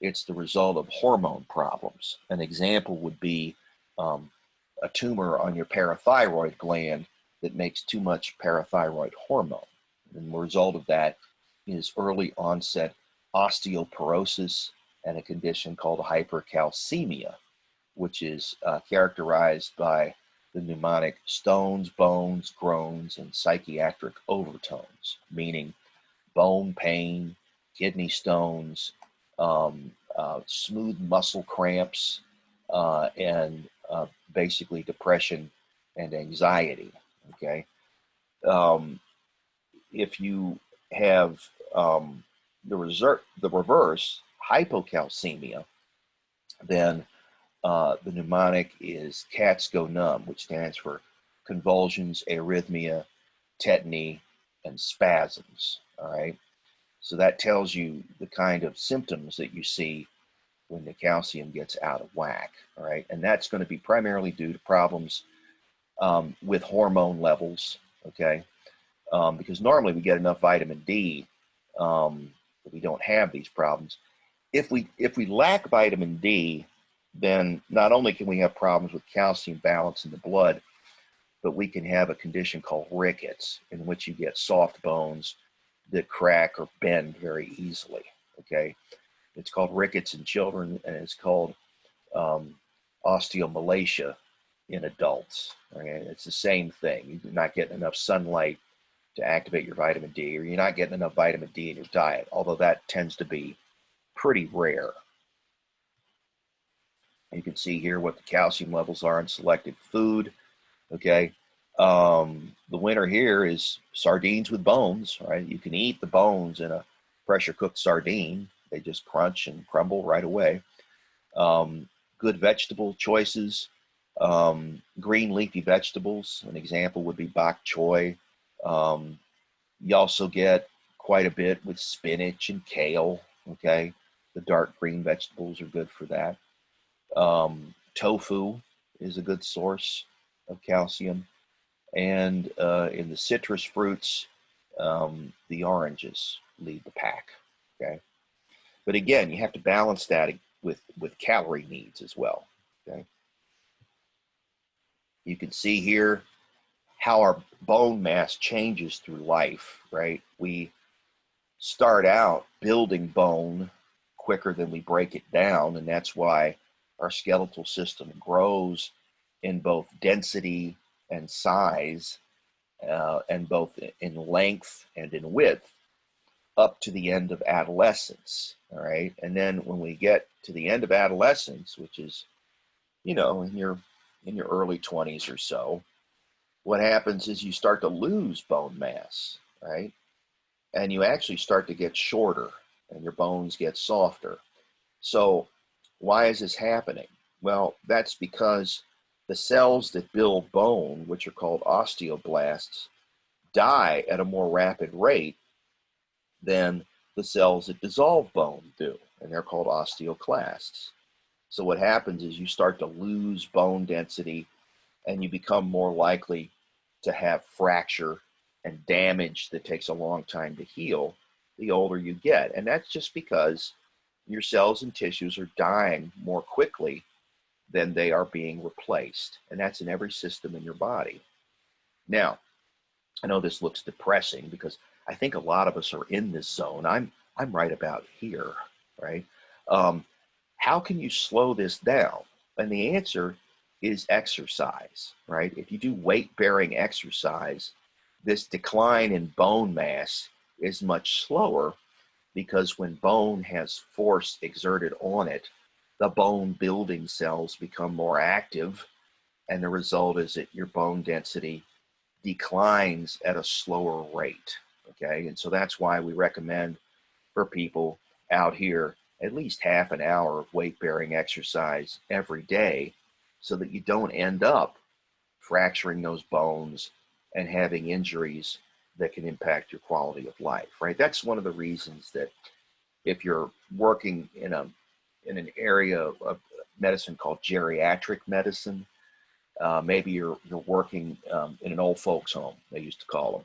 it's the result of hormone problems. An example would be a tumor on your parathyroid gland that makes too much parathyroid hormone. And the result of that is early onset osteoporosis and a condition called hypercalcemia, which is characterized by the mnemonic stones, bones, groans, and psychiatric overtones, meaning bone pain, kidney stones, smooth muscle cramps, and basically depression and anxiety, okay? If you have the reverse, hypocalcemia, then the mnemonic is cats go numb, which stands for convulsions, arrhythmia, tetany, and spasms, all right? So that tells you the kind of symptoms that you see when the calcium gets out of whack, all right? And that's going to be primarily due to problems with hormone levels, okay? Because normally we get enough vitamin D that we don't have these problems. If we lack vitamin D, then not only can we have problems with calcium balance in the blood, but we can have a condition called rickets, in which you get soft bones that crack or bend very easily, okay? It's called rickets in children, and it's called osteomalacia in adults, okay? It's the same thing. You're not getting enough sunlight to activate your vitamin D, or you're not getting enough vitamin D in your diet, although that tends to be pretty rare. You can see here what the calcium levels are in selected food. Okay. The winner here is sardines with bones, right? You can eat the bones in a pressure cooked sardine. They just crunch and crumble right away. Good vegetable choices. Green leafy vegetables. An example would be bok choy. You also get quite a bit with spinach and kale. Okay. The dark green vegetables are good for that. Tofu is a good source of calcium. And in the citrus fruits, the oranges lead the pack. Okay. But again, you have to balance that with calorie needs as well. Okay. You can see here how our bone mass changes through life, right? We start out building bone quicker than we break it down, and that's why our skeletal system grows in both density and size, and both in length and in width up to the end of adolescence. All right. And then when we get to the end of adolescence, which is, in your early 20s or so, what happens is you start to lose bone mass, right? And you actually start to get shorter and your bones get softer. So why is this happening? Well, that's because the cells that build bone, which are called osteoblasts, die at a more rapid rate than the cells that dissolve bone do, and they're called osteoclasts. So what happens is you start to lose bone density and you become more likely to have fracture and damage that takes a long time to heal the older you get. And that's just because your cells and tissues are dying more quickly than they are being replaced. And that's in every system in your body. Now, I know this looks depressing because I think a lot of us are in this zone. I'm right about here, right? How can you slow this down? And the answer is exercise, right? If you do weight-bearing exercise, this decline in bone mass is much slower because when bone has force exerted on it, the bone building cells become more active, and the result is that your bone density declines at a slower rate. Okay, and so that's why we recommend for people out here at least half an hour of weight-bearing exercise every day so that you don't end up fracturing those bones and having injuries that can impact your quality of life, right? That's one of the reasons that if you're working in an area of medicine called geriatric medicine, maybe you're working in an old folks home, they used to call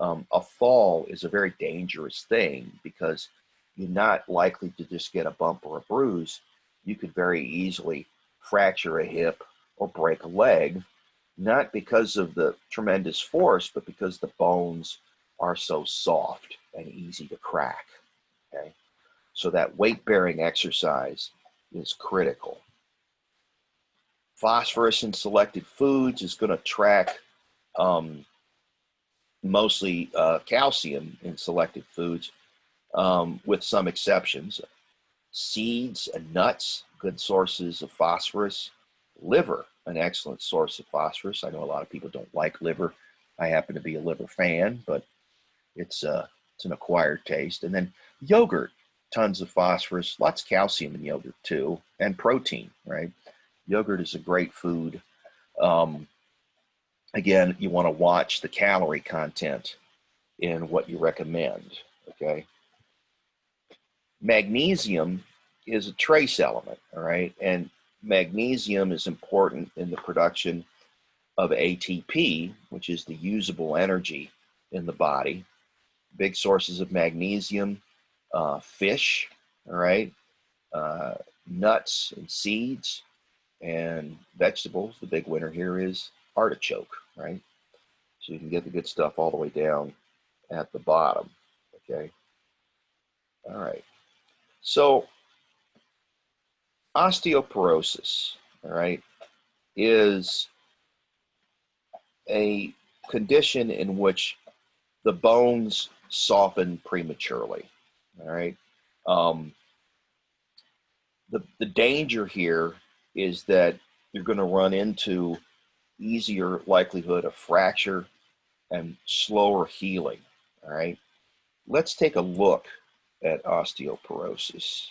them. A fall is a very dangerous thing because you're not likely to just get a bump or a bruise. You could very easily fracture a hip or break a leg, not because of the tremendous force, but because the bones are so soft and easy to crack. Okay, so that weight-bearing exercise is critical. Phosphorus in selected foods is going to track mostly calcium in selected foods, with some exceptions. Seeds and nuts, good sources of phosphorus. Liver, an excellent source of phosphorus. I know a lot of people don't like liver. I happen to be a liver fan, but it's an acquired taste. And then yogurt, tons of phosphorus, lots of calcium in yogurt too, and protein, right? Yogurt is a great food. Again, you want to watch the calorie content in what you recommend, okay? Magnesium is a trace element, all right? And magnesium is important in the production of ATP, which is the usable energy in the body. Big sources of magnesium, fish, all right? Nuts and seeds and vegetables. The big winner here is artichoke, right? So you can get the good stuff all the way down at the bottom, okay? All right. So osteoporosis, all right, is a condition in which the bones soften prematurely. All right. The danger here is that you're going to run into easier likelihood of fracture and slower healing. All right. Let's take a look at osteoporosis.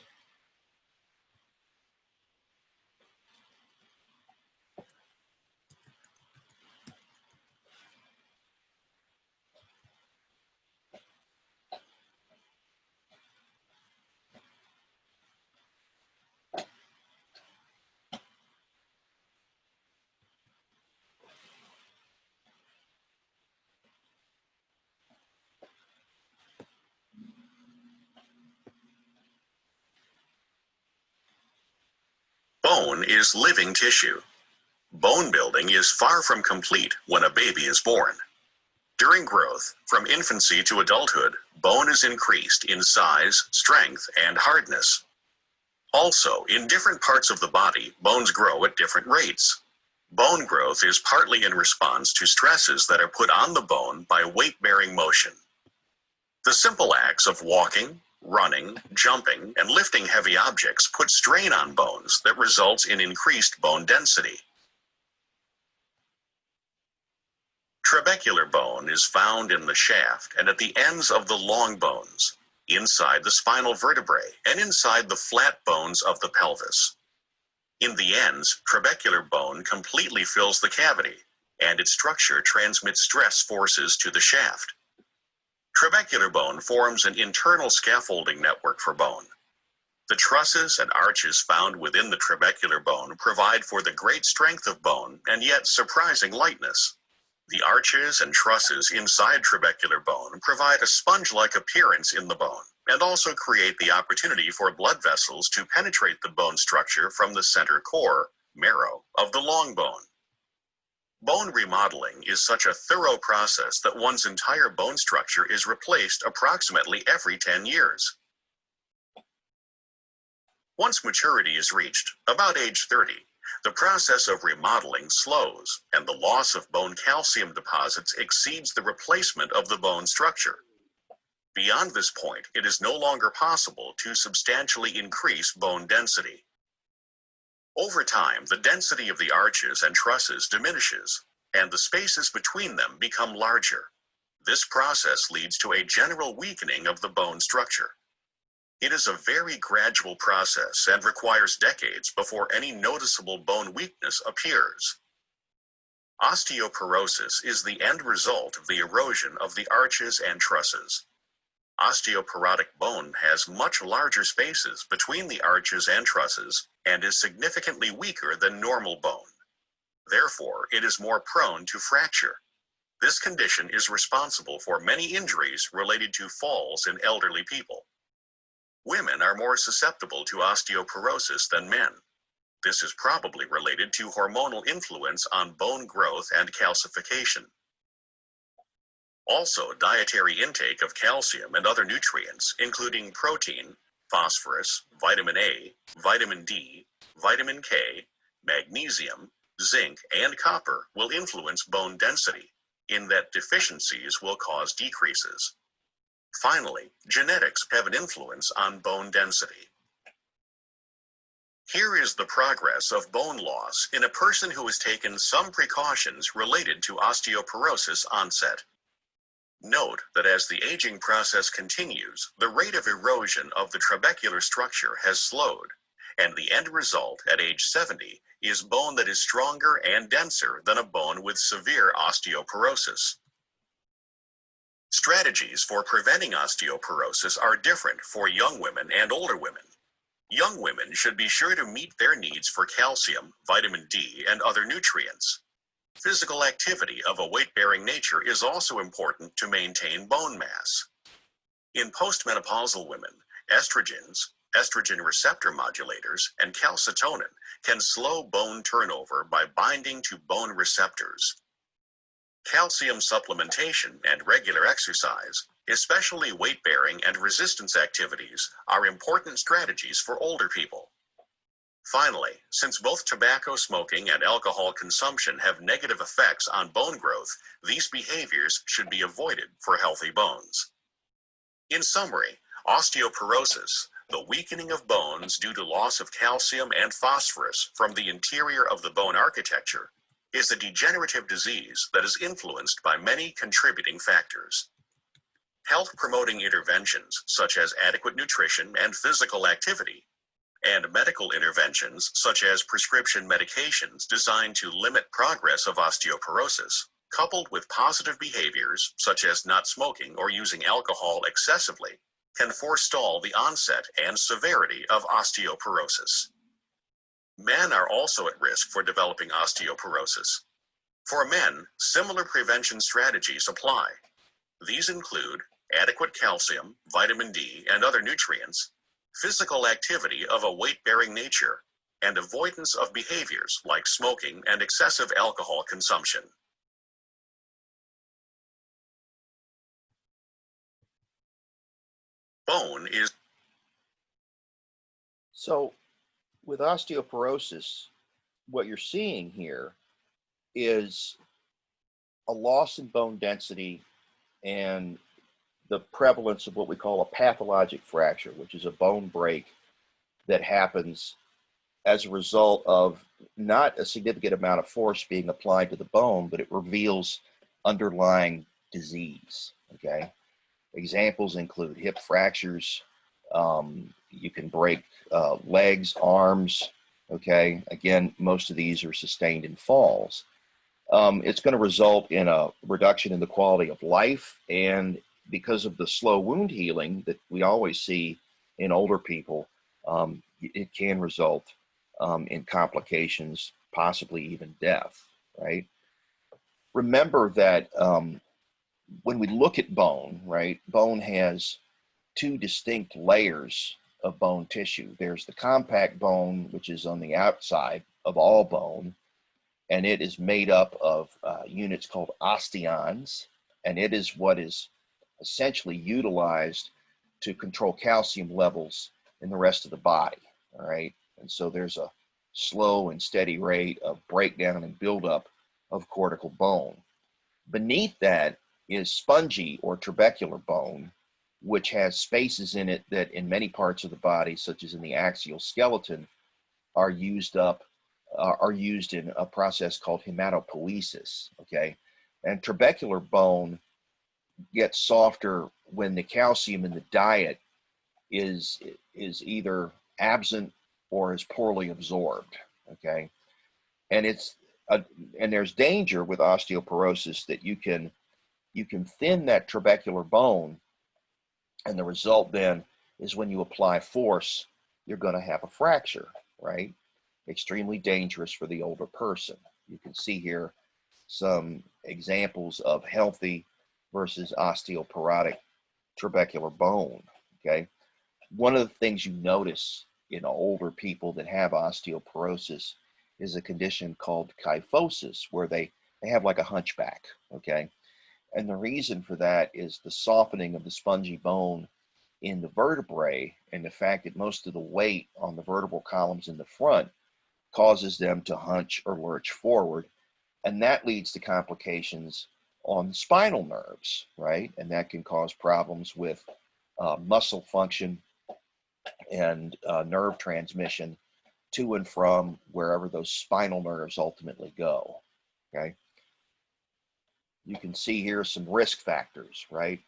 Bone is living tissue. Bone building is far from complete when a baby is born. During growth, from infancy to adulthood, bone is increased in size, strength, and hardness. Also, in different parts of the body, bones grow at different rates. Bone growth is partly in response to stresses that are put on the bone by weight-bearing motion. The simple acts of walking, running, jumping, and lifting heavy objects put strain on bones that results in increased bone density. Trabecular bone is found in the shaft and at the ends of the long bones, inside the spinal vertebrae, and inside the flat bones of the pelvis. In the ends, trabecular bone completely fills the cavity, and its structure transmits stress forces to the shaft. Trabecular bone forms an internal scaffolding network for bone. The trusses and arches found within the trabecular bone provide for the great strength of bone and yet surprising lightness. The arches and trusses inside trabecular bone provide a sponge-like appearance in the bone and also create the opportunity for blood vessels to penetrate the bone structure from the center core, marrow, of the long bone. Bone remodeling is such a thorough process that one's entire bone structure is replaced approximately every 10 years. Once maturity is reached, about age 30, the process of remodeling slows and the loss of bone calcium deposits exceeds the replacement of the bone structure. Beyond this point, it is no longer possible to substantially increase bone density. Over time, the density of the arches and trusses diminishes, and the spaces between them become larger. This process leads to a general weakening of the bone structure. It is a very gradual process and requires decades before any noticeable bone weakness appears. Osteoporosis is the end result of the erosion of the arches and trusses. Osteoporotic bone has much larger spaces between the arches and trusses and is significantly weaker than normal bone. Therefore, it is more prone to fracture. This condition is responsible for many injuries related to falls in elderly people. Women are more susceptible to osteoporosis than men. This is probably related to hormonal influence on bone growth and calcification. Also, dietary intake of calcium and other nutrients, including protein, phosphorus, vitamin A, vitamin D, vitamin K, magnesium, zinc, and copper will influence bone density, in that deficiencies will cause decreases. Finally, genetics have an influence on bone density. Here is the progress of bone loss in a person who has taken some precautions related to osteoporosis onset. Note that as the aging process continues, the rate of erosion of the trabecular structure has slowed, and the end result at age 70 is bone that is stronger and denser than a bone with severe osteoporosis. Strategies for preventing osteoporosis are different for young women and older women. Young women should be sure to meet their needs for calcium, vitamin D, and other nutrients. Physical activity of a weight-bearing nature is also important to maintain bone mass. In postmenopausal women, estrogens, estrogen receptor modulators, and calcitonin can slow bone turnover by binding to bone receptors. Calcium supplementation and regular exercise, especially weight-bearing and resistance activities, are important strategies for older people. Finally, since both tobacco smoking and alcohol consumption have negative effects on bone growth, these behaviors should be avoided for healthy bones. In summary, osteoporosis, the weakening of bones due to loss of calcium and phosphorus from the interior of the bone architecture, is a degenerative disease that is influenced by many contributing factors. Health-promoting interventions such as adequate nutrition and physical activity, and medical interventions such as prescription medications designed to limit progress of osteoporosis, coupled with positive behaviors such as not smoking or using alcohol excessively, can forestall the onset and severity of osteoporosis. Men are also at risk for developing osteoporosis. For men, similar prevention strategies apply. These include adequate calcium, vitamin D, and other nutrients, physical activity of a weight-bearing nature, and avoidance of behaviors like smoking and excessive alcohol consumption. Bone is So with osteoporosis, what you're seeing here is a loss in bone density and the prevalence of what we call a pathologic fracture, which is a bone break that happens as a result of not a significant amount of force being applied to the bone, but it reveals underlying disease. Okay. Examples include hip fractures. You can break legs, arms. Okay. Again, most of these are sustained in falls. It's going to result in a reduction in the quality of life, and because of the slow wound healing that we always see in older people, it can result in complications, possibly even death, right? Remember that when we look at bone, right, bone has two distinct layers of bone tissue. There's the compact bone, which is on the outside of all bone, and it is made up of units called osteons, and it is what is essentially utilized to control calcium levels in the rest of the body, all right? And so there's a slow and steady rate of breakdown and buildup of cortical bone. Beneath that is spongy or trabecular bone, which has spaces in it that in many parts of the body, such as in the axial skeleton, are used in a process called hematopoiesis, okay? And trabecular bone gets softer when the calcium in the diet is either absent or is poorly absorbed, okay? And and there's danger with osteoporosis that you can thin that trabecular bone, and the result then is when you apply force, you're going to have a fracture, right? Extremely dangerous for the older person. You can see here some examples of healthy versus osteoporotic trabecular bone, okay? One of the things you notice in older people that have osteoporosis is a condition called kyphosis, where they have like a hunchback, okay? And the reason for that is the softening of the spongy bone in the vertebrae and the fact that most of the weight on the vertebral columns in the front causes them to hunch or lurch forward. And that leads to complications on the spinal nerves, right? And that can cause problems with muscle function and nerve transmission to and from wherever those spinal nerves ultimately go, okay? You can see here some risk factors, right?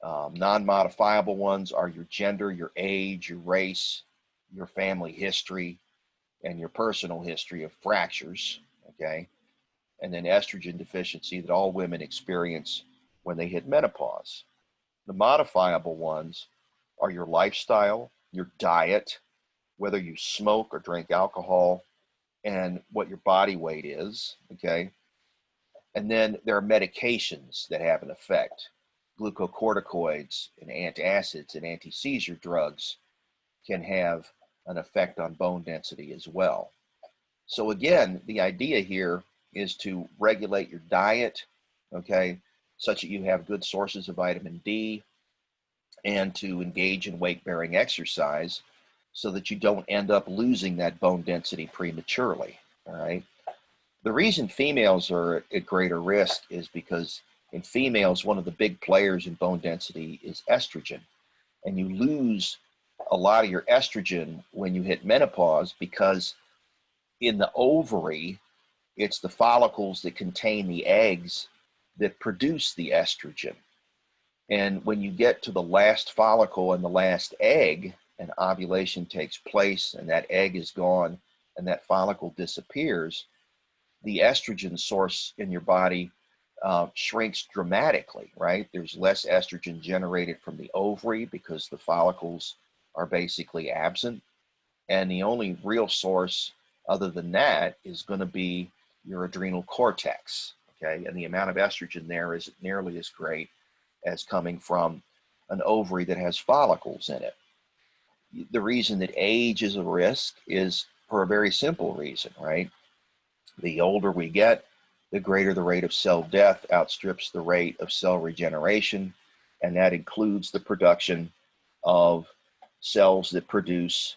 Non-modifiable ones are your gender, your age, your race, your family history, and your personal history of fractures, okay? And then estrogen deficiency that all women experience when they hit menopause. The modifiable ones are your lifestyle, your diet, whether you smoke or drink alcohol, and what your body weight is, okay? And then there are medications that have an effect. Glucocorticoids and antacids and anti-seizure drugs can have an effect on bone density as well. So again, the idea here is to regulate your diet, okay, such that you have good sources of vitamin D, and to engage in weight-bearing exercise so that you don't end up losing that bone density prematurely. All right. The reason females are at greater risk is because in females, one of the big players in bone density is estrogen. And you lose a lot of your estrogen when you hit menopause because in the ovary, it's the follicles that contain the eggs that produce the estrogen. And when you get to the last follicle and the last egg, and ovulation takes place and that egg is gone and that follicle disappears, the estrogen source in your body shrinks dramatically, right? There's less estrogen generated from the ovary because the follicles are basically absent. And the only real source other than that is going to be your adrenal cortex, okay? And the amount of estrogen there isn't nearly as great as coming from an ovary that has follicles in it. The reason that age is a risk is for a very simple reason, right? The older we get, the greater the rate of cell death outstrips the rate of cell regeneration, and that includes the production of cells that produce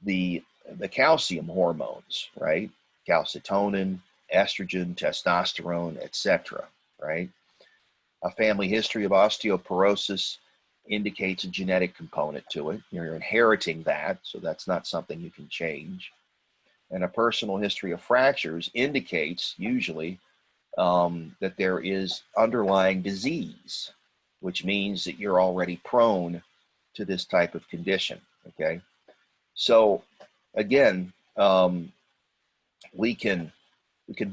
the calcium hormones, right? Calcitonin, estrogen, testosterone, etc., right? A family history of osteoporosis indicates a genetic component to it. You're inheriting that, so that's not something you can change. And a personal history of fractures indicates usually that there is underlying disease, which means that you're already prone to this type of condition, okay? So again, we can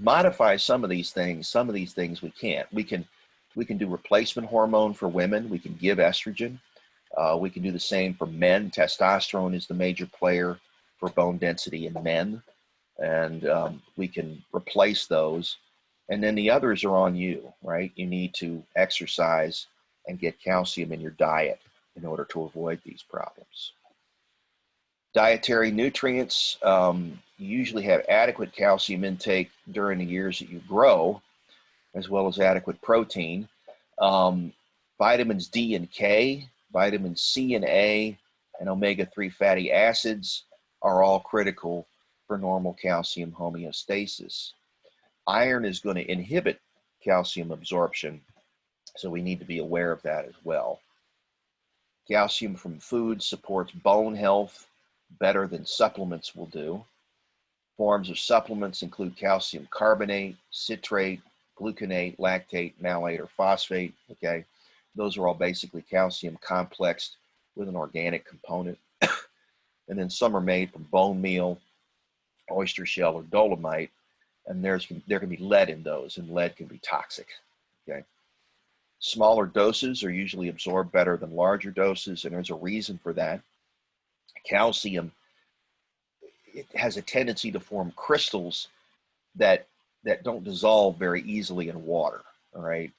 modify some of these things we can't. We can do replacement hormone for women. We can give estrogen. We can do the same for men. Testosterone is the major player for bone density in men, and we can replace those. And then the others are on you, right? You need to exercise and get calcium in your diet in order to avoid these problems. Dietary nutrients, you usually have adequate calcium intake during the years that you grow, as well as adequate protein. Vitamins D and K, vitamins C and A, and omega-3 fatty acids are all critical for normal calcium homeostasis. Iron is going to inhibit calcium absorption, so we need to be aware of that as well. Calcium from food supports bone health better than supplements will do. Forms of supplements include calcium carbonate, citrate, gluconate, lactate, malate, or phosphate, okay? Those are all basically calcium complexed with an organic component. And then some are made from bone meal, oyster shell, or dolomite, and there can be lead in those, and lead can be toxic, okay? Smaller doses are usually absorbed better than larger doses, and there's a reason for that. Calcium, it has a tendency to form crystals that don't dissolve very easily in water, all right?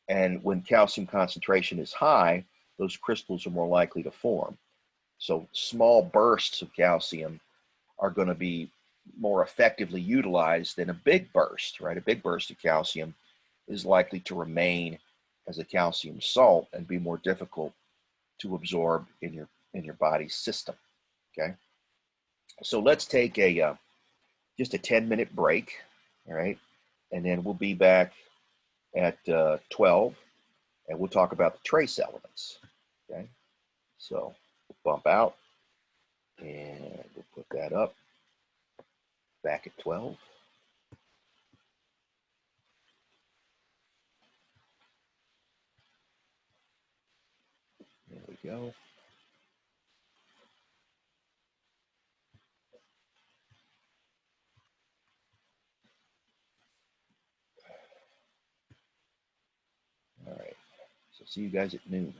And when calcium concentration is high, those crystals are more likely to form. So small bursts of calcium are going to be more effectively utilized than a big burst, right? A big burst of calcium is likely to remain as a calcium salt and be more difficult to absorb in your body's system, okay? So let's take a just a 10-minute break, all right? And then we'll be back at 12, and we'll talk about the trace elements, okay? So we'll bump out, and we'll put that up, back at 12. There we go. All right, so see you guys at noon.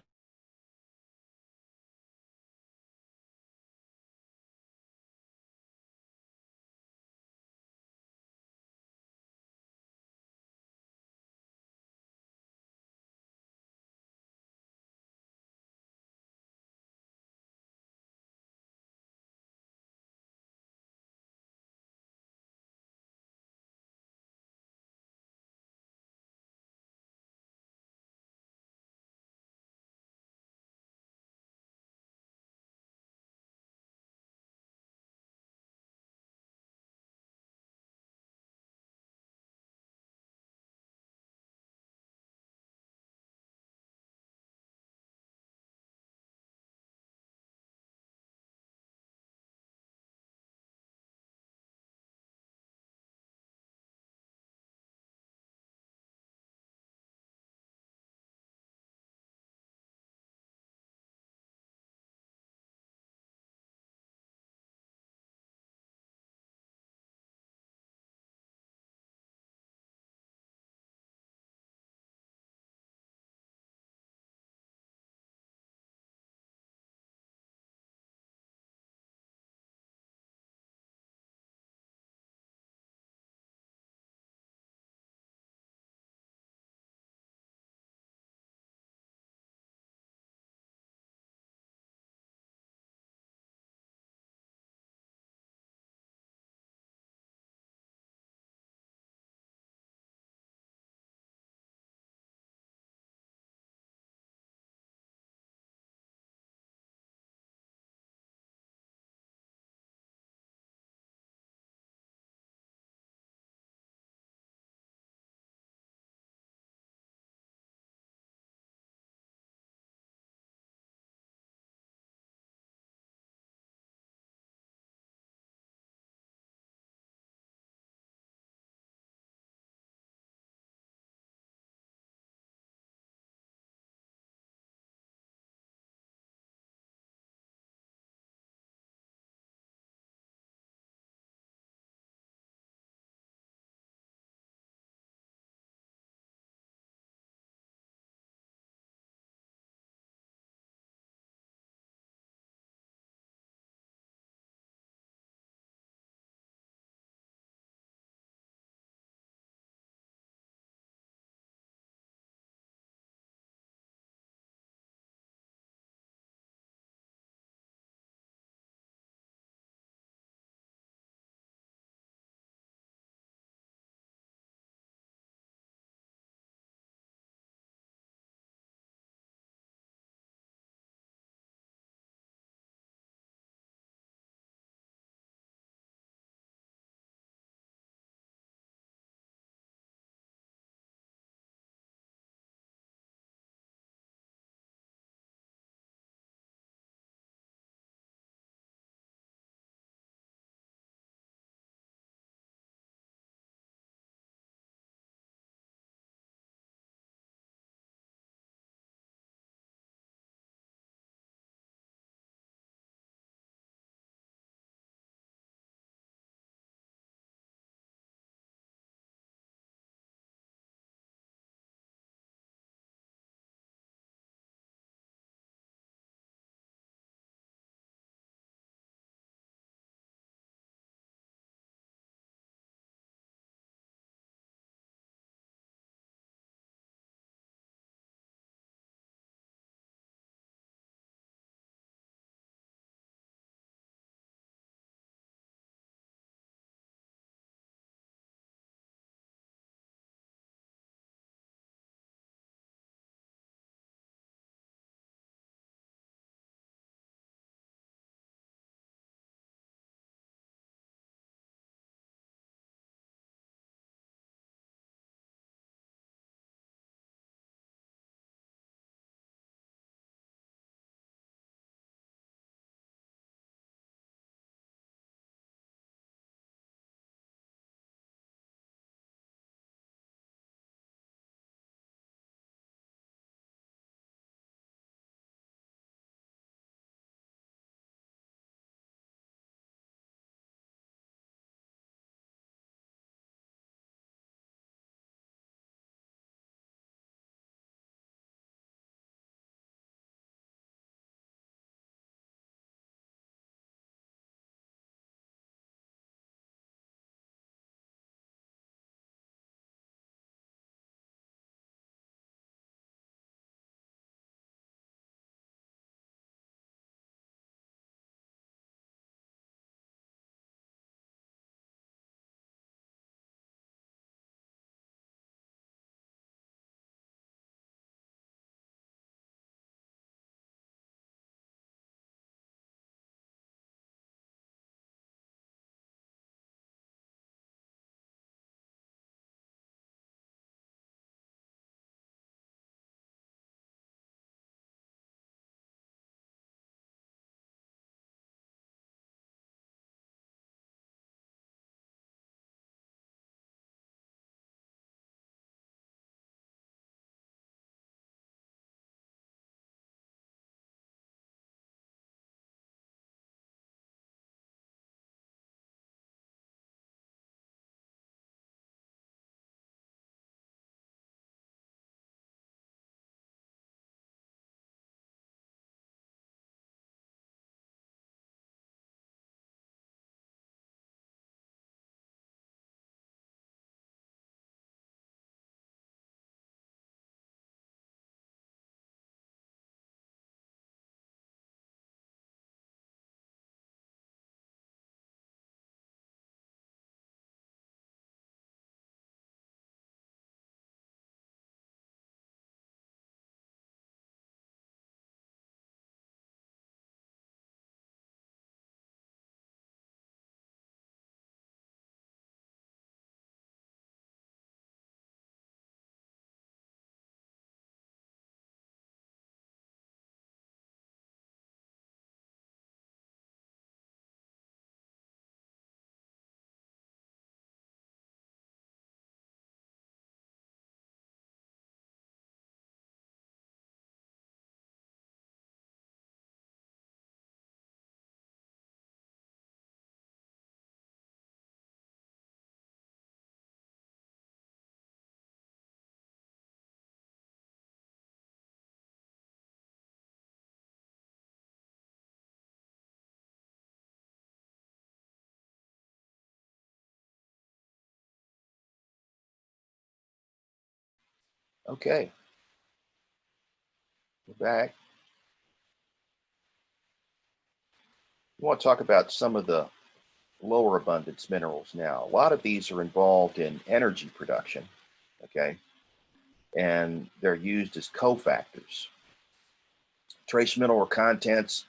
Okay, we're back. We want to talk about some of the lower abundance minerals now. A lot of these are involved in energy production, okay, and they're used as cofactors. Trace mineral contents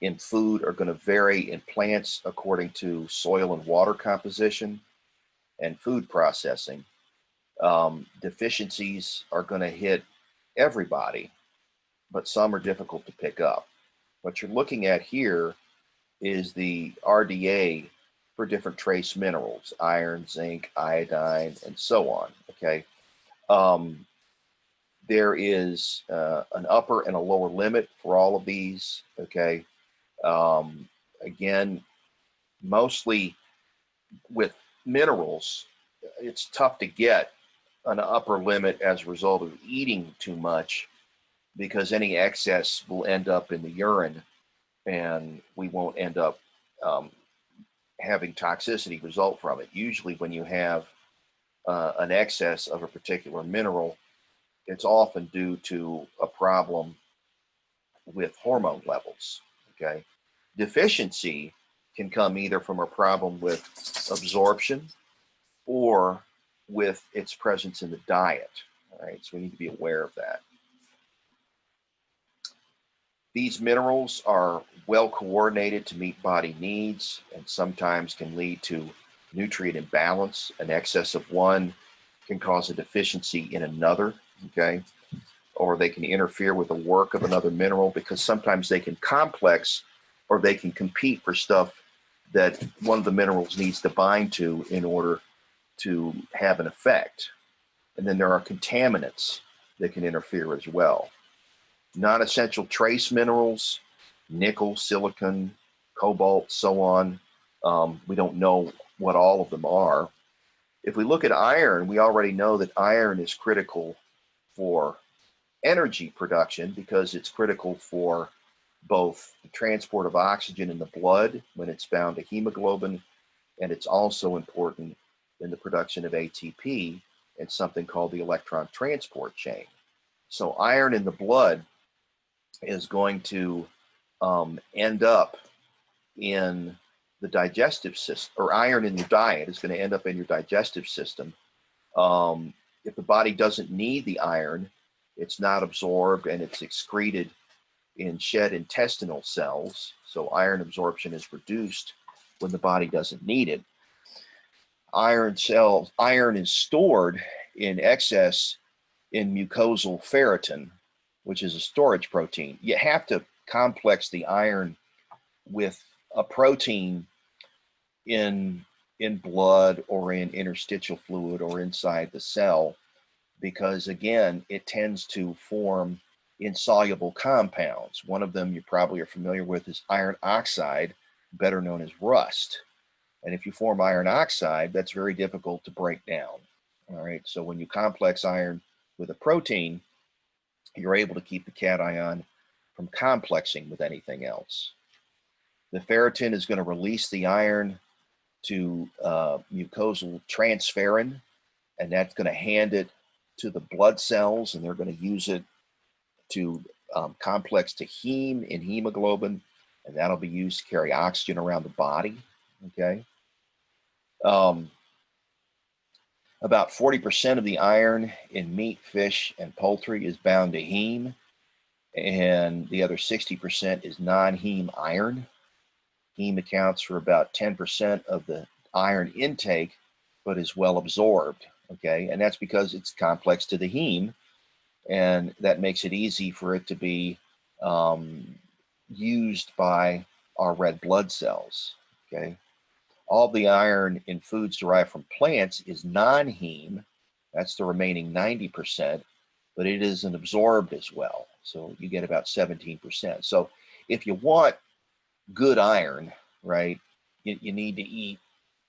in food are going to vary in plants according to soil and water composition and food processing. Deficiencies are going to hit everybody, but some are difficult to pick up. What you're looking at here is the RDA for different trace minerals, iron, zinc, iodine, and so on. Okay. Um, there is an upper and a lower limit for all of these. Okay. Um, Again, mostly with minerals, it's tough to get an upper limit as a result of eating too much, because any excess will end up in the urine and we won't end up um, having toxicity result from it. Usually when you have an excess of a particular mineral, it's often due to a problem with hormone levels. Okay. Deficiency can come either from a problem with absorption or with its presence in the diet. All right, so we need to be aware of that. These minerals are well coordinated to meet body needs and sometimes can lead to nutrient imbalance. An excess of one can cause a deficiency in another, okay? Or they can interfere with the work of another mineral, because sometimes they can complex or they can compete for stuff that one of the minerals needs to bind to in order to have an effect. And then there are contaminants that can interfere as well. Non-essential trace minerals, nickel, silicon, cobalt, so on. We don't know what all of them are. If we look at iron, we already know that iron is critical for energy production because it's critical for both the transport of oxygen in the blood when it's bound to hemoglobin, and it's also important in the production of ATP and something called the electron transport chain. So iron in the blood is going to end up in the digestive system, or iron in your diet is going to end up in your digestive system. If the body doesn't need the iron, it's not absorbed and it's excreted in shed intestinal cells. So iron absorption is reduced when the body doesn't need it. Iron is stored in excess in mucosal ferritin, which is a storage protein. You have to complex the iron with a protein in blood or in interstitial fluid or inside the cell, because again, it tends to form insoluble compounds. One of them you probably are familiar with is iron oxide, better known as rust. And if you form iron oxide, that's very difficult to break down. All right, so when you complex iron with a protein, you're able to keep the cation from complexing with anything else. The ferritin is going to release the iron to mucosal transferrin, and that's going to hand it to the blood cells, and they're going to use it to complex to heme in hemoglobin, and that'll be used to carry oxygen around the body. Okay. About 40% of the iron in meat, fish, and poultry is bound to heme, and the other 60% is non-heme iron. Heme accounts for about 10% of the iron intake, but is well absorbed. Okay, and that's because it's complex to the heme, and that makes it easy for it to be used by our red blood cells. Okay, all the iron in foods derived from plants is non-heme. That's the remaining 90%, but it isn't absorbed as well. So you get about 17%. So if you want good iron, right, you need to eat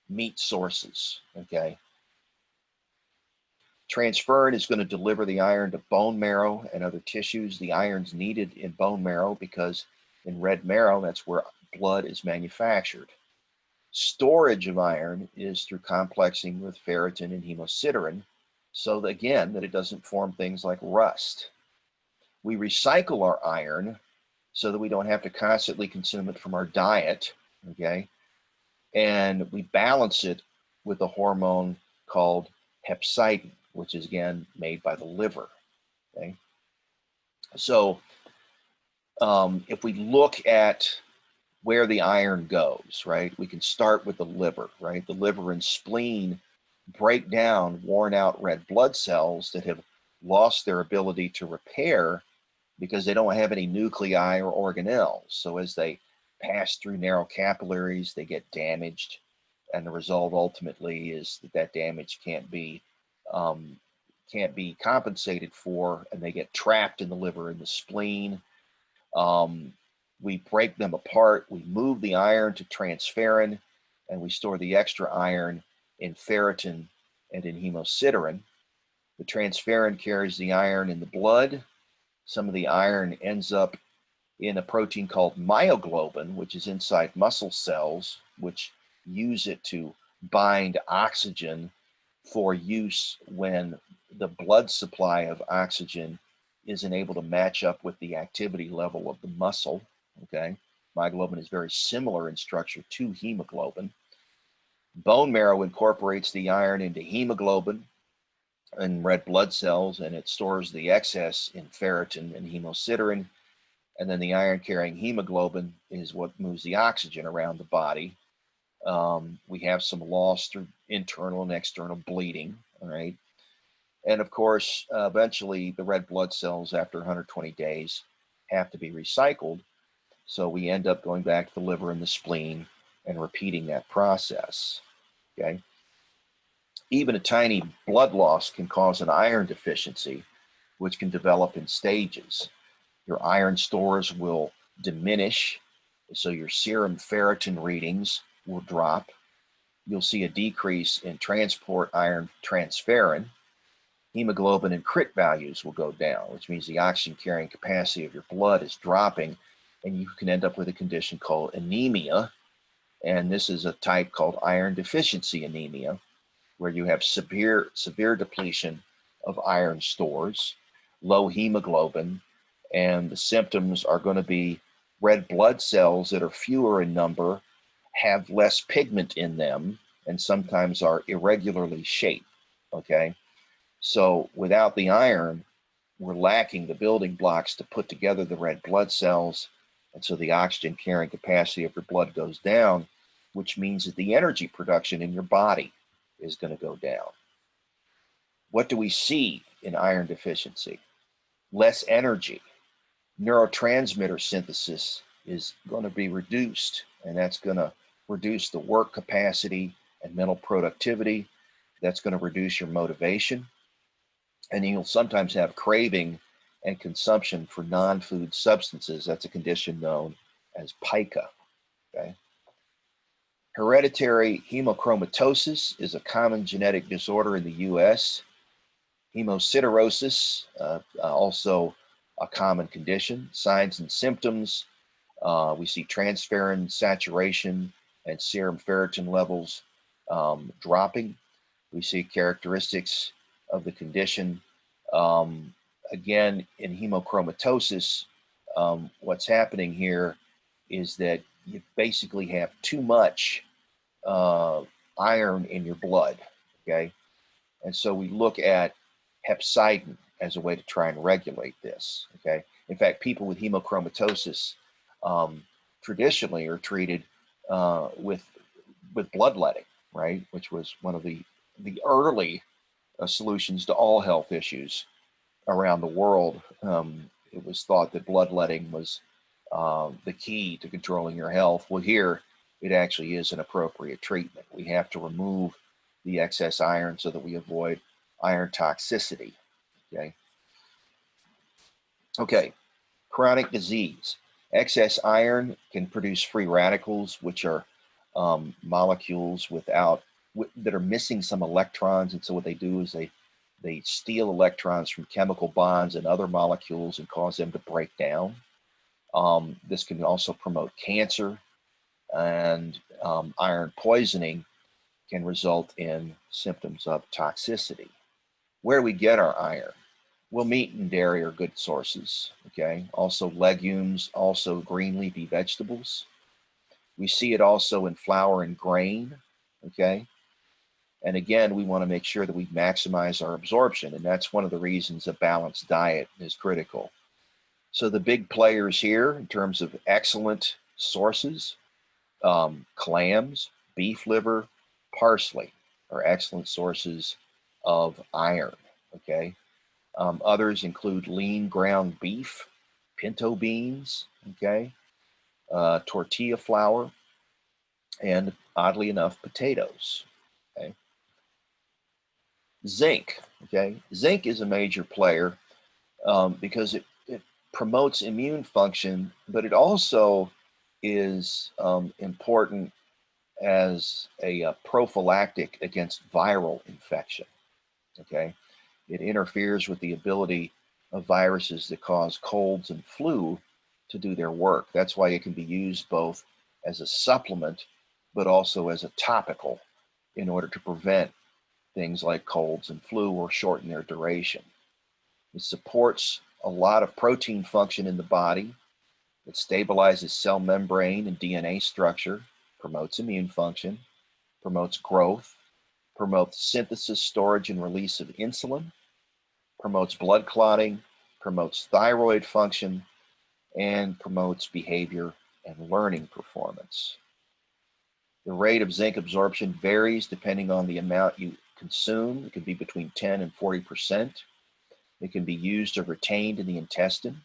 meat sources. Okay. Transferrin is going to deliver the iron to bone marrow and other tissues. The iron's needed in bone marrow because in red marrow, that's where blood is manufactured. Storage of iron is through complexing with ferritin and hemosiderin, so that, again, that it doesn't form things like rust. We recycle our iron so that we don't have to constantly consume it from our diet, okay? And we balance it with a hormone called hepcidin, which is, again, made by the liver, okay? So if we look at where the iron goes, right, we can start with the liver, right? The liver and spleen break down worn out red blood cells that have lost their ability to repair because they don't have any nuclei or organelles. So as they pass through narrow capillaries, they get damaged, and the result ultimately is that that damage can't be compensated for, and they get trapped in the liver and the spleen. We break them apart. We move the iron to transferrin, and we store the extra iron in ferritin and in hemosiderin. The transferrin carries the iron in the blood. Some of the iron ends up in a protein called myoglobin, which is inside muscle cells, which use it to bind oxygen for use when the blood supply of oxygen isn't able to match up with the activity level of the muscle, okay? Myoglobin is very similar in structure to hemoglobin. Bone marrow incorporates the iron into hemoglobin and red blood cells, and it stores the excess in ferritin and hemosiderin. And then the iron-carrying hemoglobin is what moves the oxygen around the body. We have some loss through internal and external bleeding, all right? And of course, eventually the red blood cells after 120 days have to be recycled. So we end up going back to the liver and the spleen and repeating that process, okay? Even a tiny blood loss can cause an iron deficiency, which can develop in stages. Your iron stores will diminish, so your serum ferritin readings will drop. You'll see a decrease in transport iron transferrin. Hemoglobin and crit values will go down, which means the oxygen carrying capacity of your blood is dropping, and you can end up with a condition called anemia. And this is a type called iron deficiency anemia, where you have severe depletion of iron stores, low hemoglobin, and the symptoms are going to be red blood cells that are fewer in number, have less pigment in them, and sometimes are irregularly shaped, okay? So without the iron, we're lacking the building blocks to put together the red blood cells, and so the oxygen carrying capacity of your blood goes down, which means that the energy production in your body is going to go down. What do we see in iron deficiency? Less energy. Neurotransmitter synthesis is going to be reduced, and that's going to reduce the work capacity and mental productivity. That's going to reduce your motivation, and you'll sometimes have craving and consumption for non-food substances. That's a condition known as pica, okay? Hereditary hemochromatosis is a common genetic disorder in the U.S. Hemosiderosis, also a common condition. Signs and symptoms, we see transferrin saturation and serum ferritin levels dropping. We see characteristics of the condition. Again, in hemochromatosis, what's happening here is that you basically have too much iron in your blood, okay? And so we look at hepcidin as a way to try and regulate this, okay? In fact, people with hemochromatosis traditionally are treated with bloodletting, right? Which was one of the early solutions to all health issues around the world. It was thought that bloodletting was the key to controlling your health. Well, here it actually is an appropriate treatment. We have to remove the excess iron so that we avoid iron toxicity, okay? Okay, chronic disease. Excess iron can produce free radicals, which are molecules that are missing some electrons, and so what they do is they steal electrons from chemical bonds and other molecules and cause them to break down. This can also promote cancer, and iron poisoning can result in symptoms of toxicity. Where do we get our iron? Well, meat and dairy are good sources, okay? Also legumes, also green leafy vegetables. We see it also in flour and grain, okay? And again, we want to make sure that we maximize our absorption, and that's one of the reasons a balanced diet is critical. So the big players here in terms of excellent sources, clams, beef liver, parsley are excellent sources of iron, okay? Others include lean ground beef, pinto beans, okay, tortilla flour, and oddly enough, potatoes, okay? Zinc, okay? Zinc is a major player because it promotes immune function, but it also is important as a prophylactic against viral infection, okay? It interferes with the ability of viruses that cause colds and flu to do their work. That's why it can be used both as a supplement, but also as a topical in order to prevent things like colds and flu or shorten their duration. It supports a lot of protein function in the body. It stabilizes cell membrane and DNA structure, promotes immune function, promotes growth, promotes synthesis, storage, and release of insulin, promotes blood clotting, promotes thyroid function, and promotes behavior and learning performance. The rate of zinc absorption varies depending on the amount you consume. It can be between 10 and 40%. It can be used or retained in the intestine.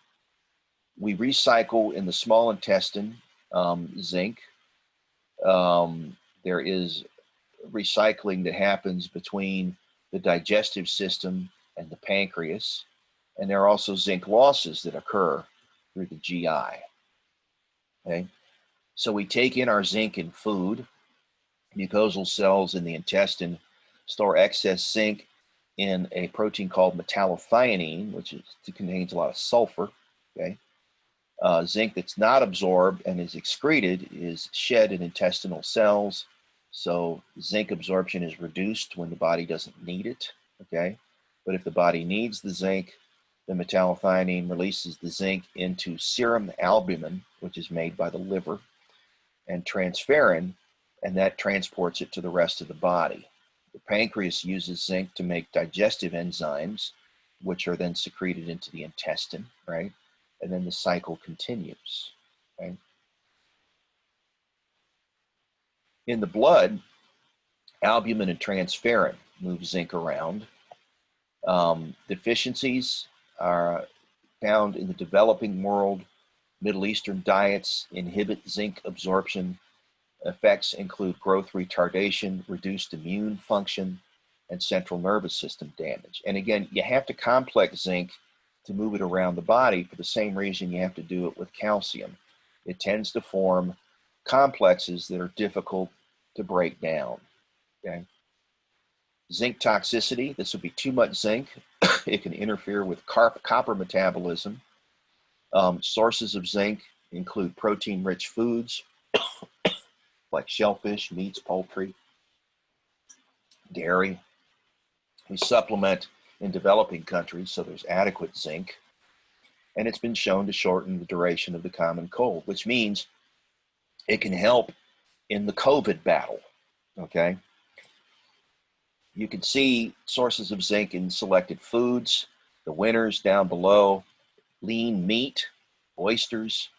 We recycle in the small intestine zinc. There is recycling that happens between the digestive system and the pancreas. And there are also zinc losses that occur through the GI. Okay? So we take in our zinc in food. Mucosal cells in the intestine store excess zinc in a protein called metallothionein, which contains a lot of sulfur. Okay? Zinc that's not absorbed and is excreted is shed in intestinal cells. So zinc absorption is reduced when the body doesn't need it. Okay? But if the body needs the zinc, the metallothionein releases the zinc into serum albumin, which is made by the liver, and transferrin, and that transports it to the rest of the body. The pancreas uses zinc to make digestive enzymes, which are then secreted into the intestine, right? And then the cycle continues, okay? In the blood, albumin and transferrin move zinc around. Deficiencies are found in the developing world. Middle Eastern diets inhibit zinc absorption. Effects include growth retardation, reduced immune function, and central nervous system damage. And again, you have to complex zinc to move it around the body for the same reason you have to do it with calcium. It tends to form complexes that are difficult to break down. Okay? Zinc toxicity, this would be too much zinc. It can interfere with copper metabolism. Sources of zinc include protein-rich foods like shellfish, meats, poultry, dairy. We supplement in developing countries, so there's adequate zinc. And it's been shown to shorten the duration of the common cold, which means it can help in the COVID battle, okay? You can see sources of zinc in selected foods. The winners down below: lean meat, oysters,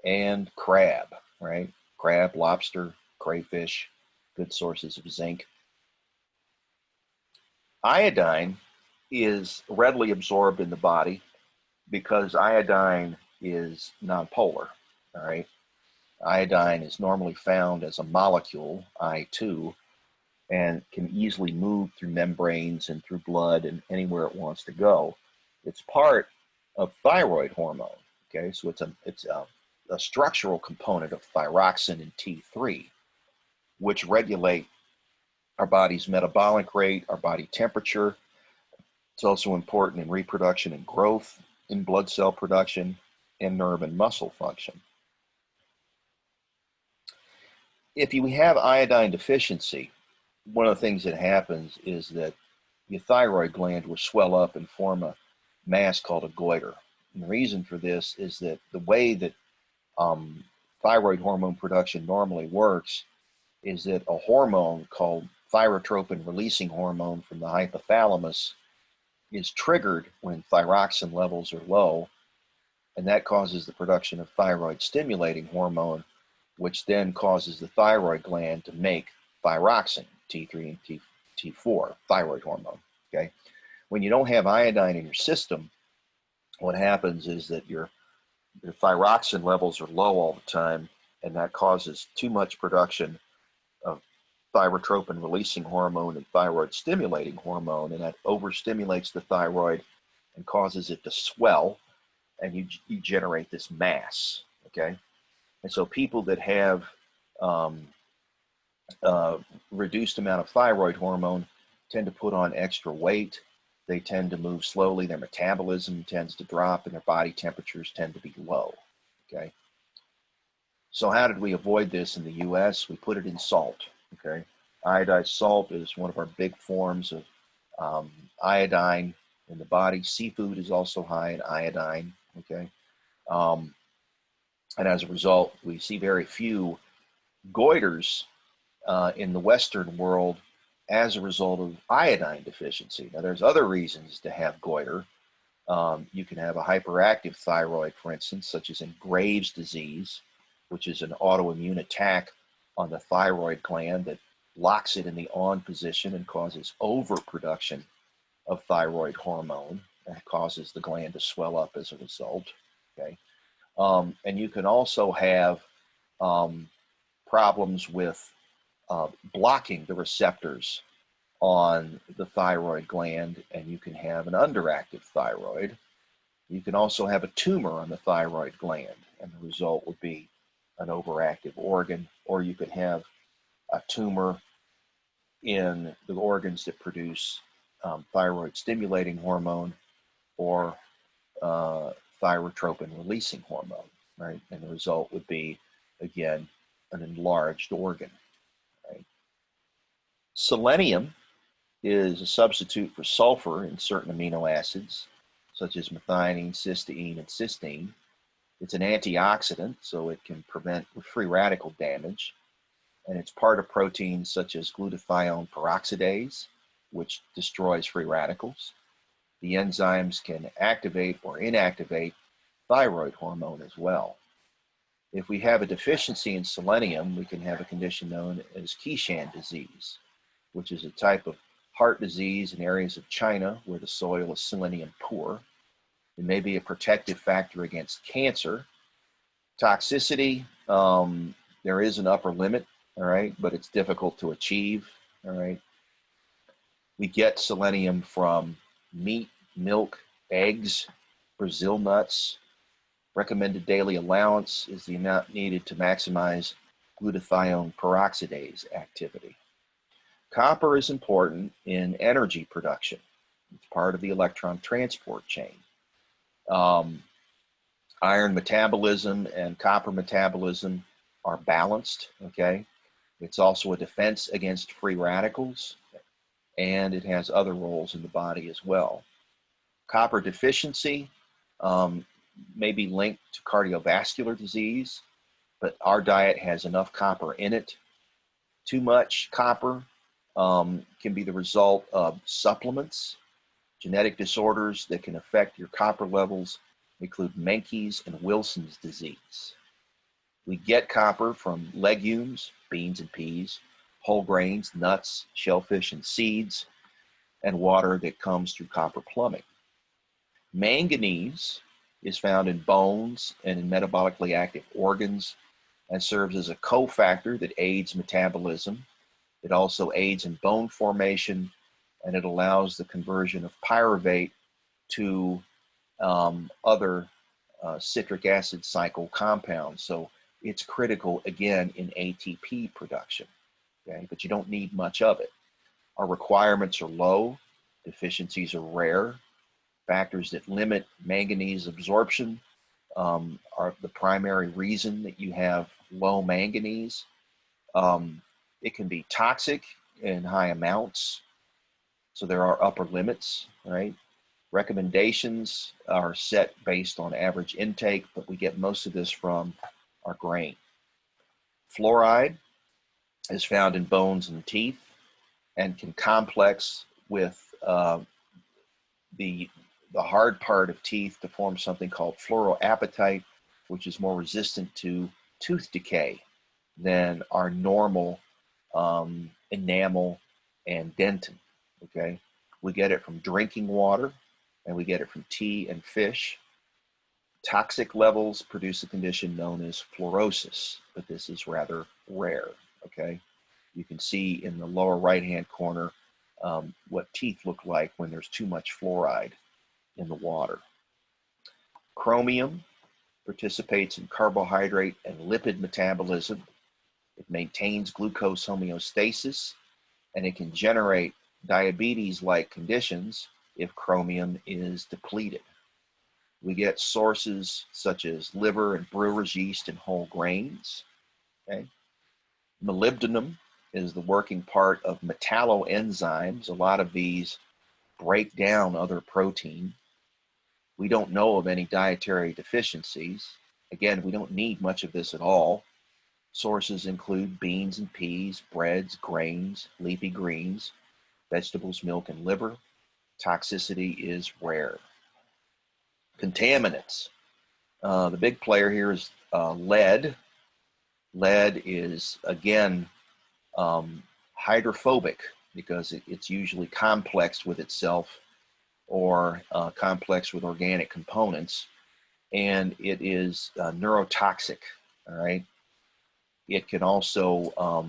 and crab, right? Crab, lobster, crayfish, good sources of zinc. Iodine is readily absorbed in the body because iodine is nonpolar, all right? Iodine is normally found as a molecule, I2, and can easily move through membranes and through blood and anywhere it wants to go. It's part of thyroid hormone, okay? So it's a structural component of thyroxine and T3, which regulate our body's metabolic rate, our body temperature. It's also important in reproduction and growth, in blood cell production, and nerve and muscle function. If you have iodine deficiency, one of the things that happens is that your thyroid gland will swell up and form a mass called a goiter. And the reason for this is that the way that thyroid hormone production normally works is that a hormone called thyrotropin releasing hormone from the hypothalamus is triggered when thyroxine levels are low, and that causes the production of thyroid stimulating hormone, which then causes the thyroid gland to make thyroxine, T3 and T4, thyroid hormone. Okay, when you don't have iodine in your system, what happens is that your thyroxine levels are low all the time, and that causes too much production of thyrotropin releasing hormone and thyroid stimulating hormone, and that overstimulates the thyroid and causes it to swell, and you generate this mass. Okay, and so people that have reduced amount of thyroid hormone tend to put on extra weight. They tend to move slowly. Their metabolism tends to drop, and their body temperatures tend to be low. Okay. So how did we avoid this in the U.S.? We put it in salt. Okay. Iodized salt is one of our big forms of iodine in the body. Seafood is also high in iodine. Okay. And as a result, we see very few goiters in the Western world as a result of iodine deficiency. Now, there's other reasons to have goiter. You can have a hyperactive thyroid, for instance, such as in Graves' disease, which is an autoimmune attack on the thyroid gland that locks it in the on position and causes overproduction of thyroid hormone and causes the gland to swell up as a result. Okay, and you can also have problems with blocking the receptors on the thyroid gland, and you can have an underactive thyroid. You can also have a tumor on the thyroid gland, and the result would be an overactive organ, or you could have a tumor in the organs that produce thyroid stimulating hormone or thyrotropin releasing hormone, right? And the result would be, again, an enlarged organ, right? Selenium is a substitute for sulfur in certain amino acids, such as methionine, cysteine, and cysteine. It's an antioxidant, so it can prevent free radical damage, and it's part of proteins such as glutathione peroxidase, which destroys free radicals. The enzymes can activate or inactivate thyroid hormone as well. If we have a deficiency in selenium, we can have a condition known as Keshan disease, which is a type of heart disease in areas of China where the soil is selenium poor. It may be a protective factor against cancer. Toxicity, there is an upper limit, all right, but it's difficult to achieve, all right. We get selenium from meat, milk, eggs, Brazil nuts. Recommended daily allowance is the amount needed to maximize glutathione peroxidase activity. Copper is important in energy production. It's part of the electron transport chain. Iron metabolism and copper metabolism are balanced, okay? It's also a defense against free radicals, and it has other roles in the body as well. Copper deficiency may be linked to cardiovascular disease, but our diet has enough copper in it. Too much copper can be the result of supplements. Genetic disorders that can affect your copper levels include Menkes and Wilson's disease. We get copper from legumes, beans and peas, whole grains, nuts, shellfish and seeds, and water that comes through copper plumbing. Manganese is found in bones and in metabolically active organs and serves as a cofactor that aids metabolism. It also aids in bone formation, and it allows the conversion of pyruvate to other citric acid cycle compounds. So it's critical, again, in ATP production, okay? But you don't need much of it. Our requirements are low, deficiencies are rare. Factors that limit manganese absorption are the primary reason that you have low manganese. It can be toxic in high amounts. So there are upper limits, right? Recommendations are set based on average intake, but we get most of this from our grain. Fluoride is found in bones and teeth and can complex with the hard part of teeth to form something called fluoroapatite, which is more resistant to tooth decay than our normal enamel and dentin. Okay, we get it from drinking water, and we get it from tea and fish. Toxic levels produce a condition known as fluorosis, but this is rather rare. Okay, you can see in the lower right-hand corner what teeth look like when there's too much fluoride in the water. Chromium participates in carbohydrate and lipid metabolism. It maintains glucose homeostasis, and it can generate diabetes-like conditions if chromium is depleted. We get sources such as liver and brewer's yeast in whole grains. Okay? Molybdenum is the working part of metalloenzymes. A lot of these break down other protein. We don't know of any dietary deficiencies. Again, we don't need much of this at all. Sources include beans and peas, breads, grains, leafy greens, vegetables, milk, and liver. Toxicity is rare. Contaminants. The big player here is lead. Lead is, again, hydrophobic because it's usually complexed with itself or complex with organic components, and it is neurotoxic, all right? It can also